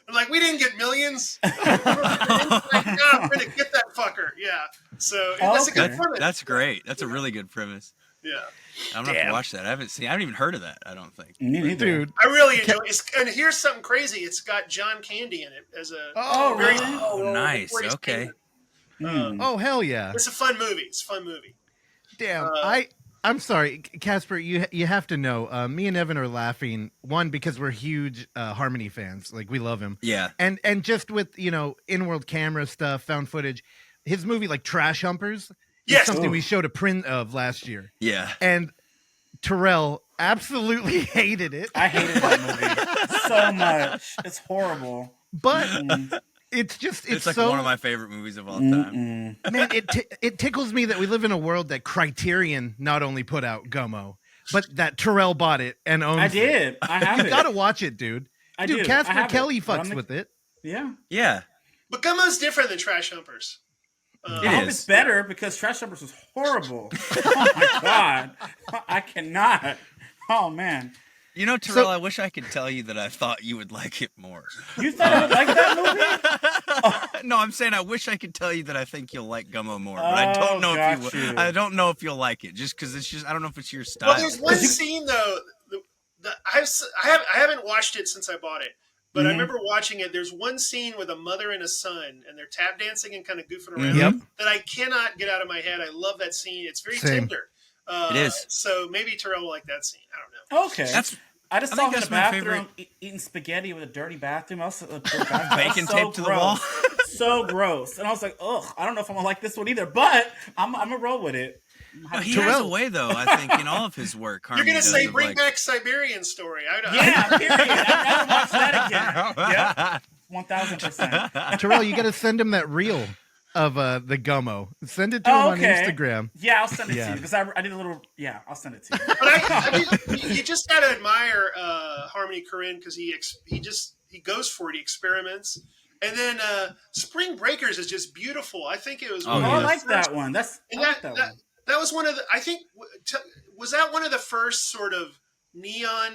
I'm like, we didn't get millions. Like, I'm going to get that fucker. Yeah. So that's a good premise. That's great. That's a really good premise. Yeah. I'm gonna have to watch that. I haven't even heard of that. I don't think. Me neither. Dude. I really enjoy it. And here's something crazy. It's got John Candy in it as a very really? small role Nice. before he's Okay. famous. Oh, hell yeah. It's a fun movie. It's a fun movie. Damn. I'm sorry, Casper, you have to know, me and Evan are laughing, one, because we're huge Harmony fans. Like, we love him. Yeah. And just with, in-world camera stuff, found footage, his movie, like, Trash Humpers, is something we showed a print of last year. Yeah. And Terrell absolutely hated it. I hated that movie so much. It's horrible. But it's like so, one of my favorite movies of all time. man, it tickles me that we live in a world that Criterion not only put out Gummo, but that Terrell bought it and owns I did. I have You it. gotta watch it, dude. I do. Casper I have Kelly it, but fucks with it. Yeah. Yeah. But Gummo's different than Trash Humpers. I hope it's better because Trash Numbers was horrible. Oh my god. I cannot. Oh man. Terrell, I wish I could tell you that I thought you would like it more. You thought I would like that movie? No, I'm saying I wish I could tell you that I think you'll like Gummo more, but I don't know if you will. I don't know if you'll like it, just because I don't know if it's your style. Well, there's one scene though. I haven't watched it since I bought it, but I remember watching it. There's one scene with a mother and a son, and they're tap dancing and kind of goofing around that I cannot get out of my head. I love that scene. It's very tender. It is. So maybe Terrell will like that scene. I don't know. Okay. I just I saw think him in that's the my bathroom favorite- eating spaghetti with a dirty bathroom. I was Bacon taped to the wall. So gross. And I was like, ugh, I don't know if I'm gonna like this one either, but I'm gonna roll with it. No, he has a Terrell. way, though, I think, in all of his work. You're Harmony gonna does say of, bring like, back Siberian Story. Yeah, period. I'd rather watch that again. Yep. 1000%. Terrell, you got to send him that reel of the Gummo. Send it to him Oh, on okay. Instagram. Yeah, I'll send it Yeah. to you because I did a little. Yeah, I'll send it to you. But I mean, you just gotta admire Harmony Korine because he goes for it. He experiments, and then Spring Breakers is just beautiful. I think it was. Oh, Oh, one I of the like first- that one. I like that one. That was one of the. I think was that one of the first sort of neon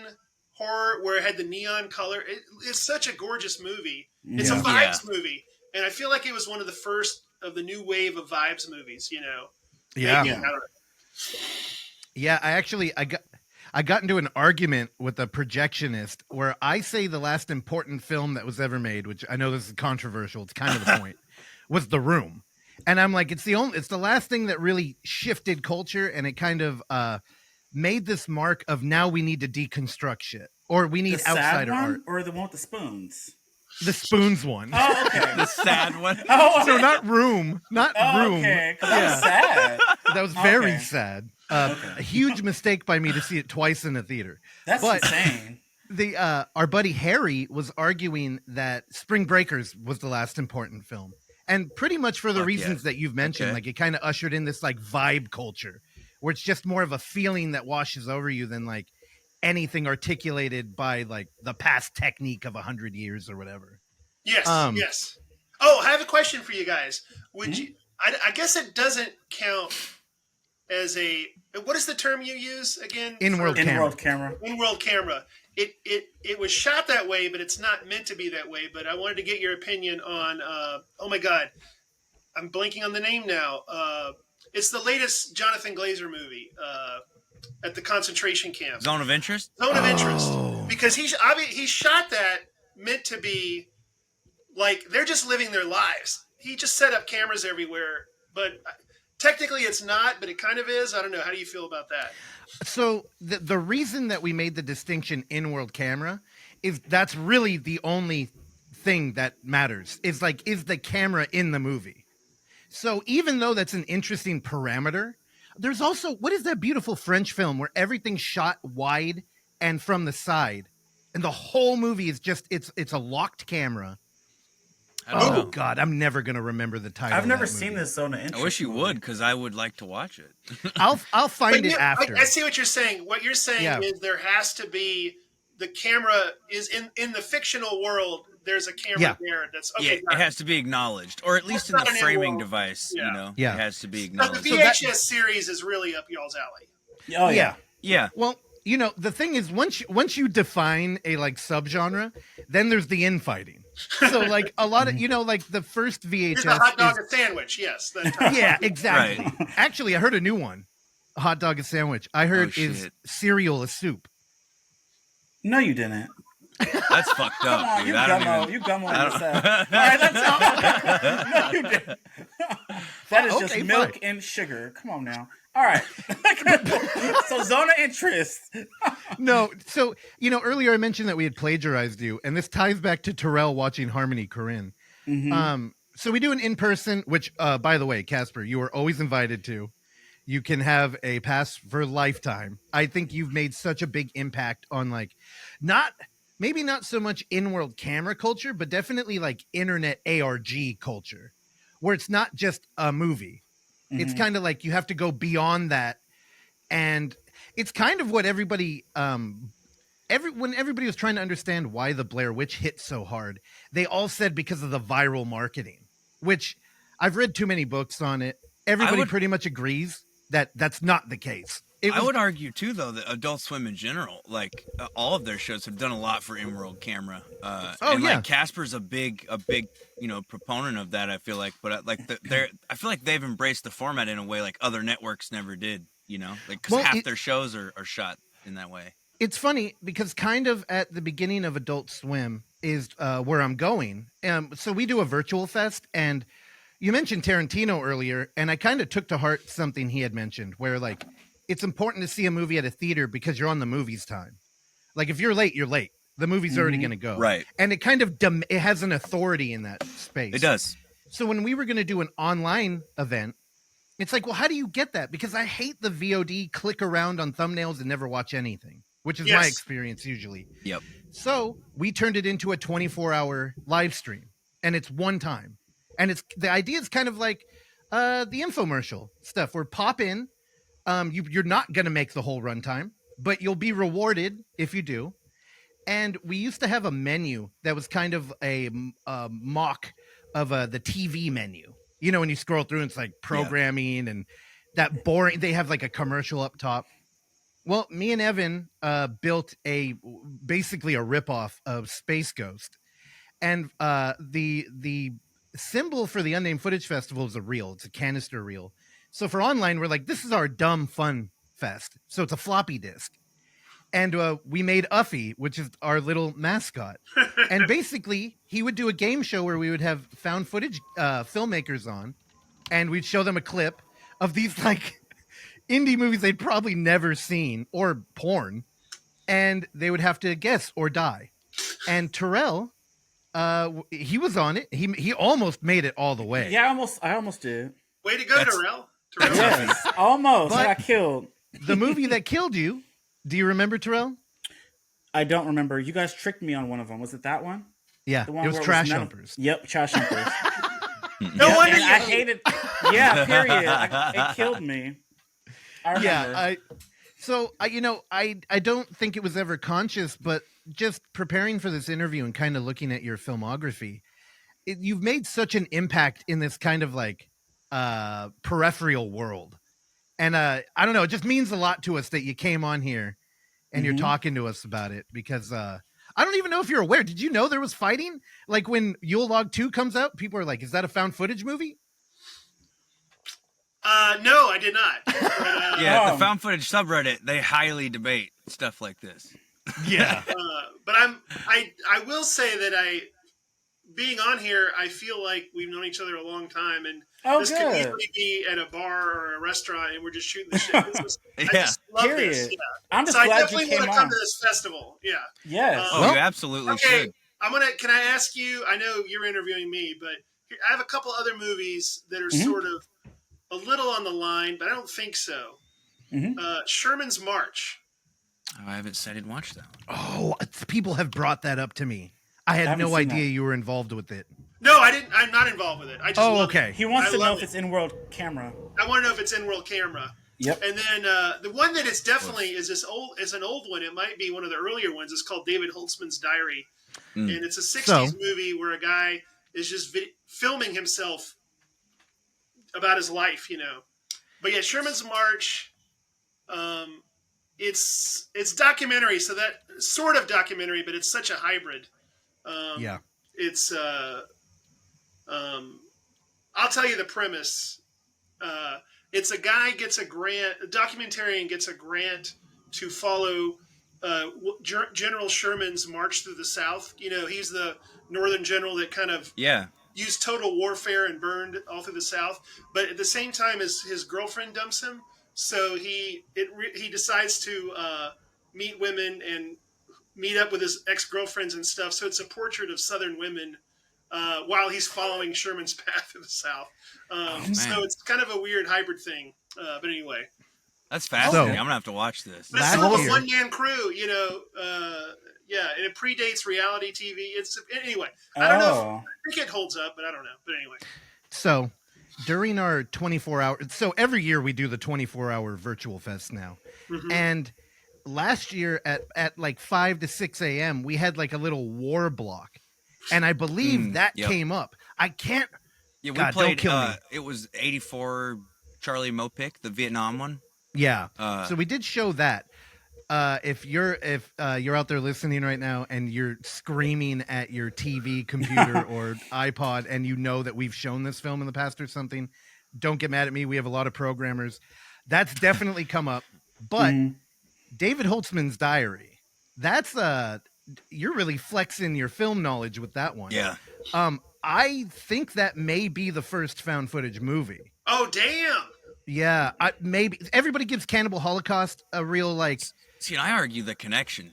horror where it had the neon color. It's such a gorgeous movie. It's a Yeah. vibes movie, and I feel like it was one of the first of the new wave of vibes movies. You know. Yeah. Maybe, I don't know. Yeah, I got into an argument with a projectionist where I say the last important film that was ever made, which I know this is controversial, it's kind of the point, was The Room. And I'm like, it's the last thing that really shifted culture, and it kind of made this mark of now we need to deconstruct shit, or we need The sad outsider one art. or the one with the spoons? The Spoons one. Oh, okay. the sad one. Oh, So not Room, not Room. okay. Because that was sad. That was very Okay. sad. A huge mistake by me to see it twice in a theater. That's But- insane. Our buddy Harry was arguing that Spring Breakers was the last important film, and pretty much for the Fuck reasons yeah. that you've mentioned. Okay. Like, it kind of ushered in this like vibe culture where it's just more of a feeling that washes over you than like anything articulated by like the past technique of 100 years or whatever. Yes, Um, yes. Oh, I have a question for you guys. Would you? I guess it doesn't count as a. What is the term you use again? In-world In camera. world camera. In-world camera. It was shot that way, but it's not meant to be that way. But I wanted to get your opinion on. Oh my God, I'm blanking on the name now. It's the latest Jonathan Glazer movie. At the concentration camp. Zone of Interest? Zone of Interest. Oh. Because he shot that meant to be like they're just living their lives. He just set up cameras everywhere, but technically it's not, but it kind of is. I don't know. How do you feel about that? So the reason that we made the distinction in-world camera is that's really the only thing that matters. Is like, is the camera in the movie? So even though that's an interesting parameter, there's also, what is that beautiful French film where everything's shot wide and from the side, and the whole movie is just it's a locked camera. I don't Oh know. God, I'm never gonna remember the title. I've of never that seen movie. this Zone of Interest. I wish you movie. would, because I would like to watch it. I'll find But it yeah, after. I see what you're saying. What you're saying Yeah. is there has to be the camera is in the fictional world. There's a camera Yeah. there. That's Yeah, okay. it has to be acknowledged, or at least in That's the not an framing in-world. device. Yeah. You know, Yeah. it has to be But the acknowledged. VHS series is really up y'all's alley. Oh yeah. Yeah, Well, you know, the thing is, once you define a like subgenre, then there's the infighting. So like a lot of, you know, like the first Here's VHS the hot dog is- and sandwich. Yes. That yeah, exactly. Actually, I heard a new one. A hot dog and sandwich. I heard Oh, is shit. cereal a soup. No, you didn't. that's fucked Come up, on, dude. you I don't gummo. even. You gummo I don't- yourself. All right, that's all. No, you didn't. That is Okay, just milk fine. and sugar. Come on now. All right. So zone of interest. No, so you know, earlier I mentioned that we had plagiarized you, and this ties back to Terrell watching Harmony Korine. So we do an in-person, which by the way, Casper, you are always invited to. You can have a pass for a lifetime. I think you've made such a big impact on like maybe not so much in-world camera culture, but definitely like internet ARG culture, where it's not just a movie. It's kind of like you have to go beyond that. And it's kind of what everybody when everybody was trying to understand why the Blair Witch hit so hard, they all said because of the viral marketing, which I've read too many books on it. Everybody would- pretty much agrees that that's not the case. I would argue too, though, that Adult Swim in general, like all of their shows, have done a lot for in-world camera. And yeah. like Casper's a big, proponent of that. I feel like, but like I feel like they've embraced the format in a way like other networks never did. You know, like because Well, half their shows are shot in that way. It's funny because kind of at the beginning of Adult Swim is where I'm going. So we do a virtual fest, and you mentioned Tarantino earlier, and I kind of took to heart something he had mentioned where like it's important to see a movie at a theater because you're on the movie's time. Like if you're late, you're late. The movie's already going to go. Right. And it kind of it has an authority in that space. It does. So when we were going to do an online event, it's like, well, how do you get that? Because I hate the VOD click around on thumbnails and never watch anything, which is my experience usually. Yep. So we turned it into a 24-hour live stream, and it's one time. And the idea is kind of like the infomercial stuff where pop in. You're not going to make the whole runtime, but you'll be rewarded if you do. And we used to have a menu that was kind of a mock of the TV menu. You know, when you scroll through, it's like programming and that boring. They have like a commercial up top. Well, me and Evan built basically a ripoff of Space Ghost, and the symbol for the Unnamed Footage Festival is a reel. It's a canister reel. So for online, we're like, this is our dumb fun fest. So it's a floppy disk. And we made Uffy, which is our little mascot. And basically, he would do a game show where we would have found footage filmmakers on, and we'd show them a clip of these like indie movies they'd probably never seen, or porn, and they would have to guess or die. And Terrell, he was on it. He almost made it all the way. Yeah, I almost did. Way to go, Terrell. Yes, almost. But I got killed. The movie that killed you, do you remember, Terrell? I don't remember. You guys tricked me on one of them. Was it that one? Yeah, The one it was where Trash metal- Humpers. Yep, Trash Humpers. No wonder And you I hated. Yeah, period. It killed me. I remember. I don't think it was ever conscious, but just preparing for this interview and kind of looking at your filmography, you've made such an impact in this kind of like peripheral world. And I don't know, it just means a lot to us that you came on here and you're talking to us about it, because I don't even know if you're aware. Did you know there was fighting? Like when Yule Log 2 comes out, people are like, is that a found footage movie? No, I did not. But, Yeah, the found footage subreddit, they highly debate stuff like this. Yeah. But I will say that being on here, I feel like we've known each other a long time, and this could good. easily be at a bar or a restaurant, and we're just shooting the shit. I just love Period. this. Yeah. I'm just So I glad you definitely came want to come on. to this festival. Yeah. Yes. Oh, you absolutely Okay. should. Can I ask you? I know you're interviewing me, but I have a couple other movies that are sort of a little on the line, but I don't think so. Sherman's March. Oh, I didn't watch that one. Oh, people have brought that up to me. I had haven't no seen idea that. you were involved with it. No, I didn't. I'm not involved with it. I just love okay. it. He wants I to know love if it. it's in world camera. I want to know if it's in world camera. Yep. And then the one that is definitely is an old one. It might be one of the earlier ones. It's called David Holtzman's Diary, and it's a '60s movie where a guy is just filming himself about his life, you know. But yeah, Sherman's March. It's documentary, so that sort of documentary, but it's such a hybrid. Yeah. It's I'll tell you the premise. It's a guy gets a grant, a documentarian gets a grant to follow General Sherman's march through the South. You know, he's the Northern general that kind of used total warfare and burned all through the South. But at the same time, his girlfriend dumps him, so he decides to meet women and meet up with his ex-girlfriends and stuff. So it's a portrait of Southern women while he's following Sherman's path through the South. So it's kind of a weird hybrid thing. But anyway. That's fascinating. So- I'm gonna have to watch this. But it's Last still a year- one-man crew, you know. And it predates reality TV. Anyway. I don't know. I think it holds up, but I don't know. But anyway. So during our 24-hour, so every year we do the 24-hour virtual fest now. And last year at like 5 to 6 a.m., we had like a little war block. And I believe that came up. I can't. Yeah, we God, played. don't kill me. It was '84 Charlie Mopic, the Vietnam one. Yeah. So we did show that. If you're out there listening right now and you're screaming at your TV, computer, or iPod, and you know that we've shown this film in the past or something, don't get mad at me. We have a lot of programmers. That's definitely come up. But David Holtzman's Diary, that's you're really flexing your film knowledge with that one. Yeah. I think that may be the first found footage movie. Oh, damn. Yeah, maybe everybody gives Cannibal Holocaust a real like. See, and I argue the connection.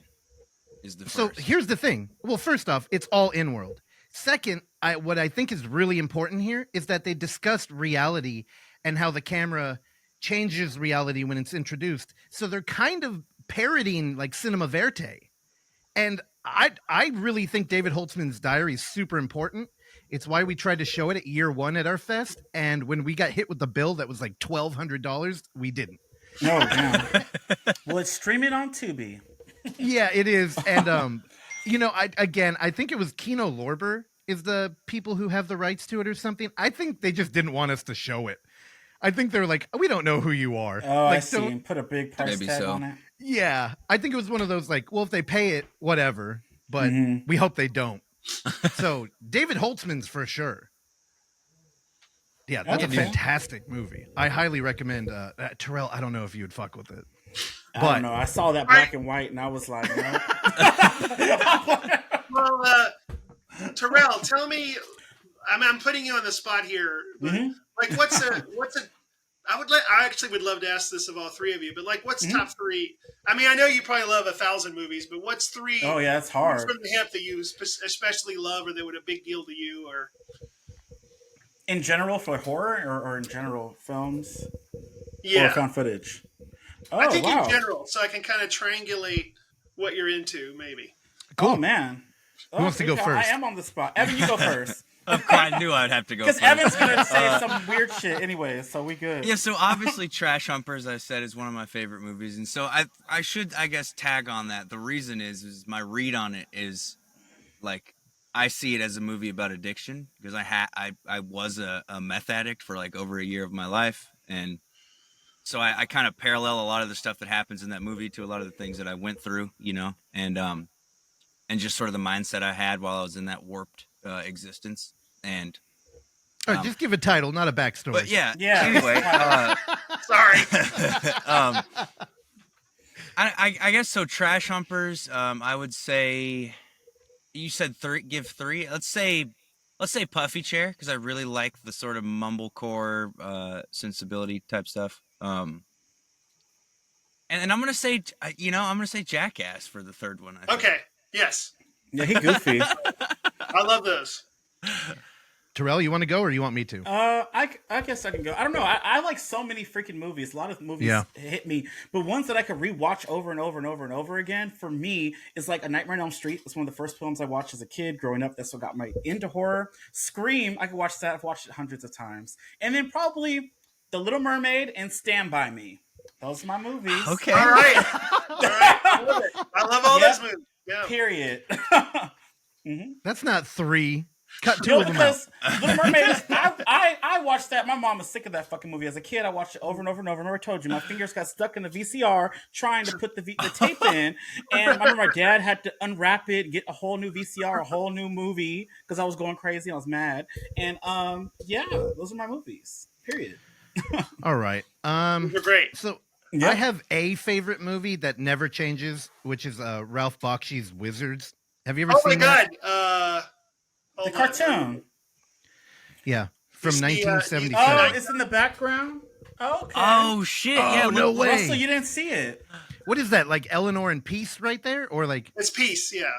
is the So first. here's the thing. Well, first off, it's all in world. Second, what I think is really important here is that they discussed reality and how the camera changes reality when it's introduced. So they're kind of parodying like cinema verite. And I really think David Holtzman's diary is super important. It's why we tried to show it at year one at our fest. And when we got hit with the bill that was like $1,200, we didn't. No, damn. Well, it's streaming on Tubi. Yeah, it is. And I think it was Kino Lorber is the people who have the rights to it or something. I think they just didn't want us to show it. I think they're like, we don't know who you are. Oh, like, I see. And put a big price Maybe tag so. on it. Yeah, I think it was one of those like, well, if they pay it, whatever. But we hope they don't. So David Holtzman's for sure. Yeah, that's Okay. a fantastic movie. I highly recommend. Terrell, I don't know if you would fuck with it. I But- don't know. I saw that black and white, and I was like, no. Well, Terrell, tell me. I'm putting you on the spot here. But like, what's a? I actually would love to ask this of all three of you, but like, what's top three? I mean, I know you probably love 1,000 movies, but what's three? Oh yeah, it's hard. From the hip that you especially love, or that were a big deal to you, or In general, for horror, or in general films, yeah, or found footage. Oh I think wow. in general, so I can kind of triangulate what you're into, maybe. Oh man. Who wants to go first? I am on the spot. Evan, you go first. I knew I'd have to go Because first. Evan's gonna say some weird shit anyway, so we good. Yeah, so obviously Trash Humper, as I said, is one of my favorite movies. And so I should, I guess, tag on that. The reason is my read on it is, like, I see it as a movie about addiction. Because I was a meth addict for, like, over a year of my life. And so I kind of parallel a lot of the stuff that happens in that movie to a lot of the things that I went through, you know? And just sort of the mindset I had while I was in that warped existence. And All right, just give a title, not a backstory. but yeah. Yeah. Anyway, Sorry. I guess so. Trash Humpers. I would say you said three. Give three. Let's say Puffy Chair, because I really like the sort of mumblecore sensibility type stuff. And I'm gonna say Jackass for the third one. I think. Okay. Yes, Yeah, he goofy. I love those. Terrell, you want to go or you want me to? I guess I can go. I don't know. I like so many freaking movies. A lot of movies hit me, but ones that I could rewatch over and over and over and over again for me is like A Nightmare on Elm Street. It's one of the first films I watched as a kid growing up. That's what got me into horror. Scream, I could watch that. I've watched it hundreds of times. And then probably The Little Mermaid and Stand By Me. Those are my movies. Okay. All right. I love it. I love all those movies. Yeah. Period. That's not three. Cut two No, of them out. because Little Mermaid is, I watched that. My mom was sick of that fucking movie. As a kid, I watched it over and over and over. I remember I told you, my fingers got stuck in the VCR trying to put the tape in. And I remember my dad had to unwrap it, get a whole new VCR, a whole new movie, because I was going crazy. I was mad. And yeah, those are my movies. Period. All right. They're great. So Yeah. I have a favorite movie that never changes, which is Ralph Bakshi's Wizards. Have you ever Oh my seen that? God. The Hold on. cartoon. Yeah, from It's the, 1977. Oh, it's in the background? Okay. Oh shit! Oh, Yeah. no way. Russell, you didn't see it. What is that? Like Eleanor and Peace right there, or like? It's Peace. Yeah.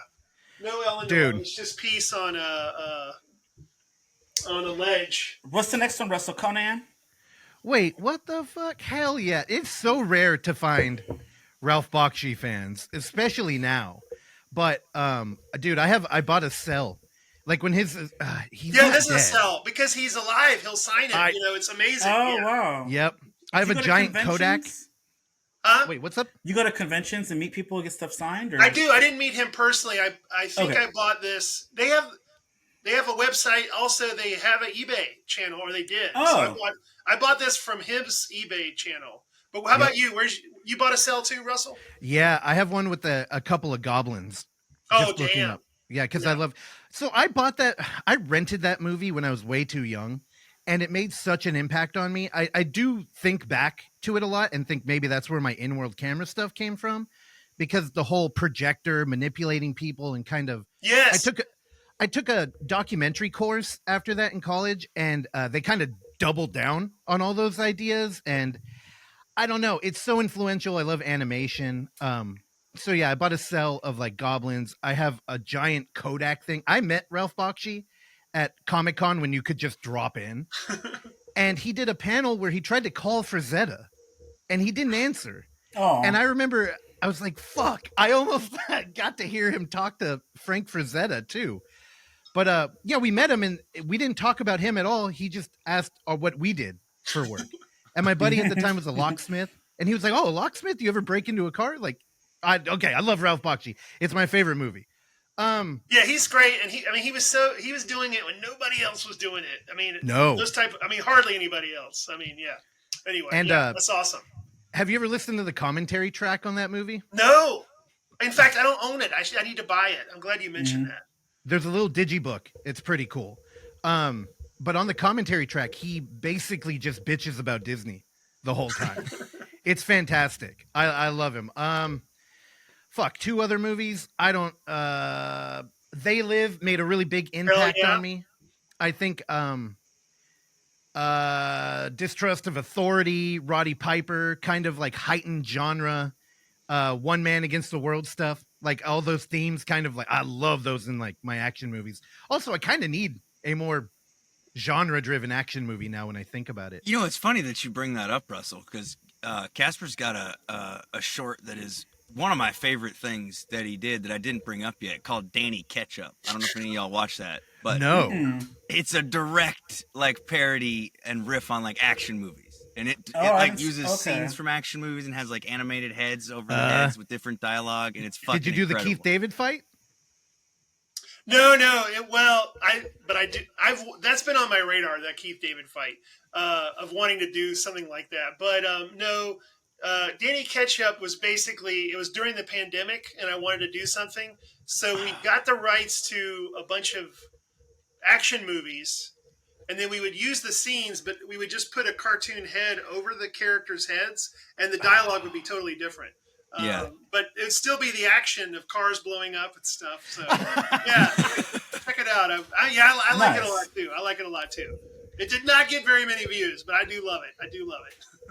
No Eleanor. Dude. It's just Peace on a ledge. What's the next one, Russell? Conan? Wait, what the fuck? Hell yeah! It's so rare to find Ralph Bakshi fans, especially now. But dude, I bought a cell. Like when he's Yeah, not this is a dead. cell because he's alive. He'll sign it. It's amazing. Oh, yeah. wow. Yep, I have You a go to giant Kodak. conventions? Huh? Wait, what's up? You go to conventions and meet people and get stuff signed? Or? I do. I didn't meet him personally. I think Okay. I bought this. They have a website. Also, they have an eBay channel, or they did. Oh. So I bought this from his eBay channel. But how about you? You bought a cell too, Russell? Yeah, I have one with a couple of goblins. Oh, Just looking damn. up. Yeah, because I love. So I bought that. I rented that movie when I was way too young, and it made such an impact on me. I do think back to it a lot and think maybe that's where my in-world camera stuff came from, because the whole projector manipulating people and kind of. Yes. I took a documentary course after that in college, and they kind of doubled down on all those ideas. And I don't know, it's so influential. I love animation. So yeah, I bought a cell of like goblins. I have a giant Kodak thing. I met Ralph Bakshi at Comic-Con when you could just drop in. And he did a panel where he tried to call Frazetta and he didn't answer. Oh, And I remember I was like, fuck, I almost got to hear him talk to Frank Frazetta too. But yeah, we met him and we didn't talk about him at all. He just asked what we did for work. And my buddy at the time was a locksmith. And he was like, oh, a locksmith? You ever break into a car? Like, okay, I love Ralph Bakshi. It's my favorite movie. Yeah, he's great, and he was doing it when nobody else was doing it. I mean, No. Hardly anybody else. I mean, yeah. Anyway, And, that's awesome. Have you ever listened to the commentary track on that movie? No, in fact, I don't own it. I need to buy it. I'm glad you mentioned that. There's a little digibook. It's pretty cool. But on the commentary track, he basically just bitches about Disney the whole time. It's fantastic. I love him. Fuck, 2 other movies. I don't. They Live made a really big impact on me. I think Distrust of Authority, Roddy Piper, kind of like heightened genre, One Man Against the World stuff. Like all those themes, kind of like I love those in like my action movies. Also, I kind of need a more genre-driven action movie now when I think about it. You know, it's funny that you bring that up, Russell, because Casper's got a short that is one of my favorite things that he did that I didn't bring up yet, called Danny Ketchup. I don't know if any of y'all watch that, but No. it's a direct like parody and riff on like action movies, and it uses scenes from action movies and has like animated heads over the heads with different dialogue, and it's fucking Did you do incredible. the Keith David fight? No. That's been on my radar, that Keith David fight, of wanting to do something like that. But no, Danny Ketchup was basically, it was during the pandemic and I wanted to do something. So we got the rights to a bunch of action movies, and then we would use the scenes, but we would just put a cartoon head over the characters' heads and the dialogue would be totally different. Yeah. But it would still be the action of cars blowing up and stuff. So, yeah, check it out. I like it a lot, too. I like it a lot, too. It did not get very many views, but I do love it.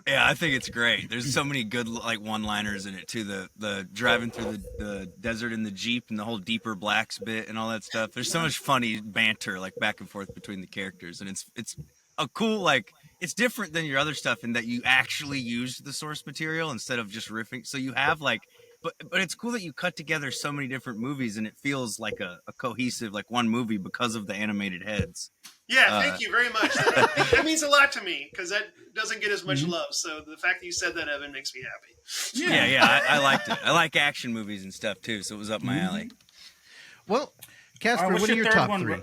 Yeah, I think it's great. There's so many good like one-liners in it too. The driving through the desert in the Jeep and the whole Deeper Blacks bit and all that stuff. There's so much funny banter like back and forth between the characters, and it's a cool like it's different than your other stuff in that you actually use the source material instead of just riffing. So you have like, but it's cool that you cut together so many different movies and it feels like a cohesive like one movie because of the animated heads. Yeah, thank you very much. That means a lot to me because that doesn't get as much love. So the fact that you said that, Evan, makes me happy. Yeah, I liked it. I like action movies and stuff too, so it was up my alley. Well, Casper, what's what are your third top one? 3?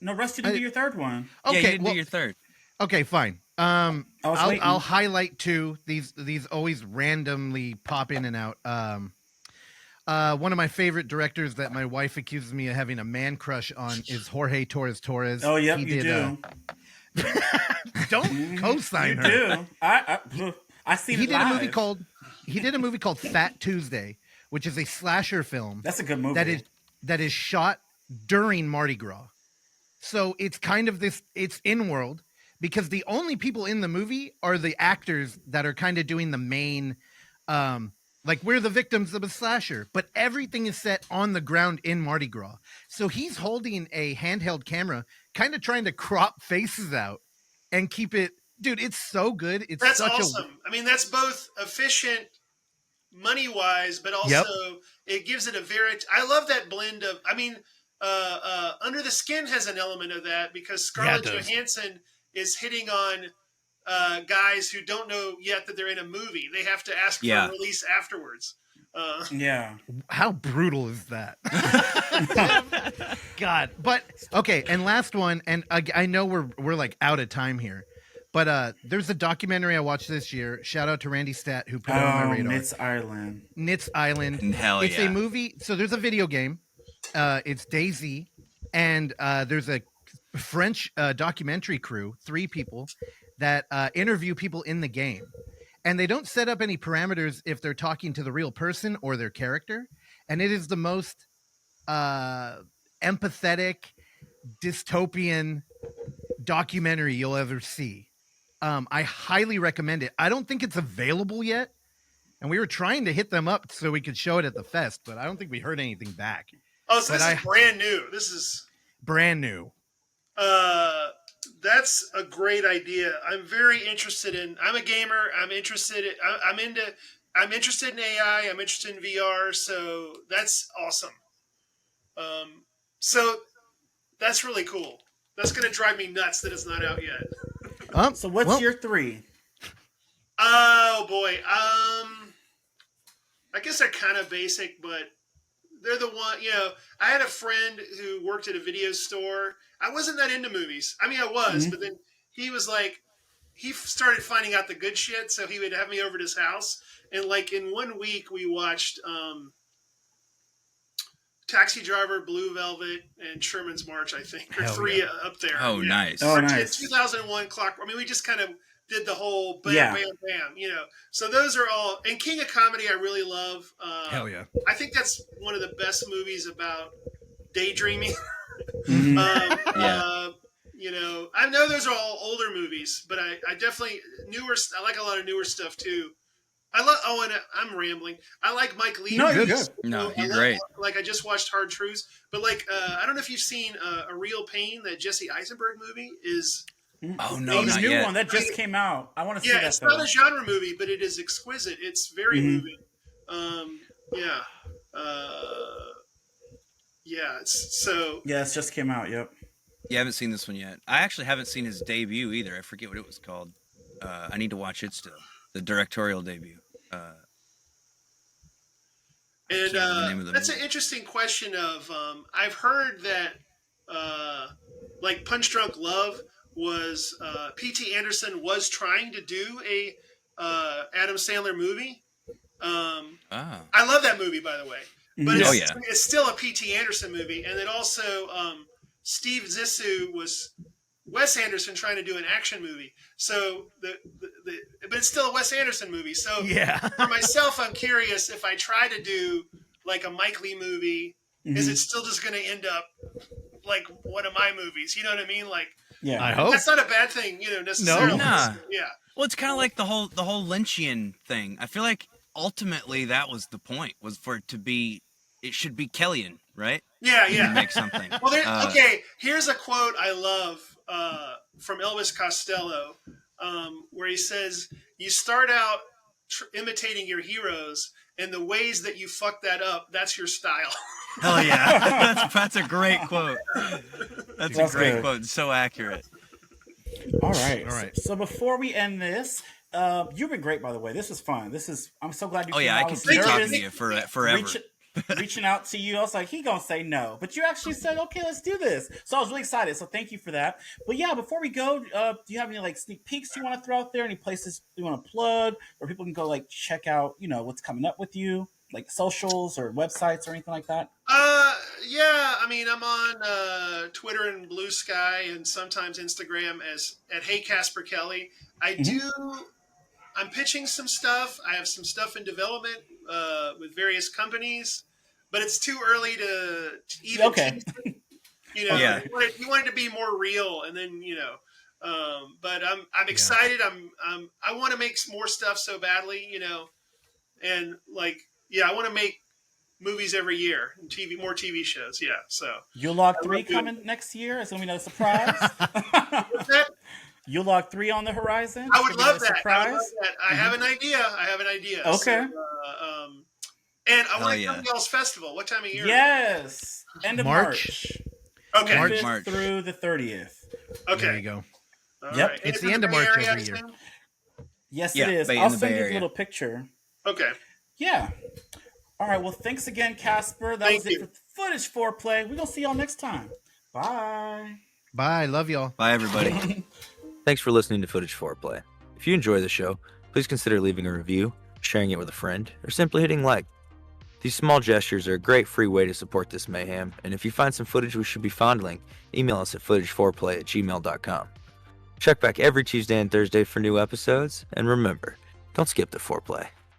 No, Rusty, do your third one. Yeah, Okay, you didn't do your third. okay, fine. was waiting. I'll highlight 2. These always randomly pop in and out. One of my favorite directors that my wife accuses me of having a man crush on is Jorge Torres. Oh, yep, He you do. Don't co-sign You her. do. I see. He did a movie called Fat Tuesday, which is a slasher film. That's a good movie. that is shot during Mardi Gras. So it's kind of it's in world because the only people in the movie are the actors that are kind of doing the main, like we're the victims of a slasher, but everything is set on the ground in Mardi Gras. So he's holding a handheld camera, kind of trying to crop faces out and keep it. Dude, it's so good. That's awesome. I mean, that's both efficient money-wise, but also it gives it a very... I love that blend of... I mean, Under the Skin has an element of that because Scarlett Johansson is hitting on guys who don't know yet that they're in a movie. They have to ask for a release afterwards. How brutal is that? God. But okay, and last one, and I know we're like out of time here, but there's a documentary I watched this year. Shout out to Randy Statt who put it on my radar. Knit's Island. It's a movie. So there's a video game. It's DayZ, and there's a French documentary crew, 3 people that interview people in the game. And they don't set up any parameters if they're talking to the real person or their character. And it is the most empathetic, dystopian documentary you'll ever see. I highly recommend it. I don't think it's available yet. and we were trying to hit them up so we could show it at the fest, but I don't think we heard anything back. Oh, so But this is brand new. This is Brand new. that's a great idea. I'm very interested in. I'm a gamer. I'm interested in AI. I'm interested in VR. So that's awesome. So that's really cool. That's gonna drive me nuts that it's not out yet. So what's your 3? Oh boy. I guess they're kind of basic, but they're the one. I had a friend who worked at a video store. I wasn't that into movies. I mean, I was, but then he was like, he started finding out the good shit, so he would have me over to his house, and like in 1 week we watched Taxi Driver, Blue Velvet, and Sherman's March, I think, or Hell 3 yeah. up there. Oh, Yeah. nice. Oh, Or nice. 2001 Clock. I mean, we just kind of did the whole bam, Yeah. bam, bam. So those are all. And King of Comedy, I really love. Hell yeah. I think that's one of the best movies about daydreaming. Yeah. I know those are all older movies, but I definitely I like a lot of newer stuff too. I love. Oh, and I'm rambling. I like Mike Lee. No, you're movies. good. No, I you're love- great. Like I just watched Hard Truths, but like I don't know if you've seen A Real Pain, that Jesse Eisenberg movie is. Oh no, The not new yet. one that just came out. I want to see Yeah, that it's though. not a genre movie, but it is exquisite. It's very moving. Yeah. Yeah. Yeah, it just came out. Yep. Yeah, I haven't seen this one yet. I actually haven't seen his debut either. I forget what it was called. I need to watch it still. The directorial debut. And remember the name of the that's movie. an interesting question. Of I've heard that like Punch Drunk Love was P.T. Anderson was trying to do a Adam Sandler movie. I love that movie, by the way. But Oh, it's, yeah. it's still a P.T. Anderson movie. And then also Steve Zissou was Wes Anderson trying to do an action movie. So but it's still a Wes Anderson movie. So Yeah. for myself, I'm curious if I try to do like a Mike Lee movie, is it still just going to end up like one of my movies? You know what I mean? Like, Yeah. I hope. that's not a bad thing, necessarily. Nah. Yeah. Well, it's kind of like the whole Lynchian thing. I feel like ultimately that was the point, was for it to be. It should be Kellyan, right? Yeah, To yeah. make something. Well, okay, here's a quote I love from Elvis Costello, where he says, "You start out imitating your heroes, and the ways that you fuck that up, that's your style." Hell yeah, that's a great quote. That's a great good. quote. It's so accurate. All right. All right. So before we end this, you've been great, by the way. This is fun. I'm so glad you Oh came yeah, I out. can was keep talking nervous, to you forever. reaching out to you. I was like, he gonna say no, but you actually said, okay, let's do this. So I was really excited. So thank you for that. But yeah, before we go, do you have any like sneak peeks you want to throw out there? Any places you want to plug, or people can go like check out, what's coming up with you, like socials or websites or anything like that? Yeah, I mean, I'm on Twitter and Blue Sky, and sometimes Instagram at Hey Casper Kelly. I'm pitching some stuff. I have some stuff in development with various companies, but it's too early to even. Okay. Yeah. You want it to be more real, and then But I'm excited. I want to make more stuff so badly, and like I want to make movies every year and more TV shows. Yeah, so Yule Log 3 coming next year. It's gonna be another surprise. What's that? Yule Log 3 on the horizon. I would It's gonna love be a that. surprise. I have an idea. Okay. So, and I want to yeah. come to y'all's festival. What time of year? Yes. End of March. Okay. March. 5th through the 30th. Okay. There you go. All Yep. right. It's And the end of Bay March Area, every I year. assume? Yes, Yeah, it is. Bay in I'll the send Bay you a Area. little picture. Okay. Yeah. All right. Well, thanks again, Casper. That Thank was it you. for Footage Foreplay. We're going to see y'all next time. Bye. Bye. Love y'all. Bye, everybody. Thanks for listening to Footage Foreplay. If you enjoy the show, please consider leaving a review, sharing it with a friend, or simply hitting like. These small gestures are a great free way to support this mayhem, and if you find some footage we should be fondling, email us at footageforeplay@gmail.com. Check back every Tuesday and Thursday for new episodes, and remember, don't skip the foreplay.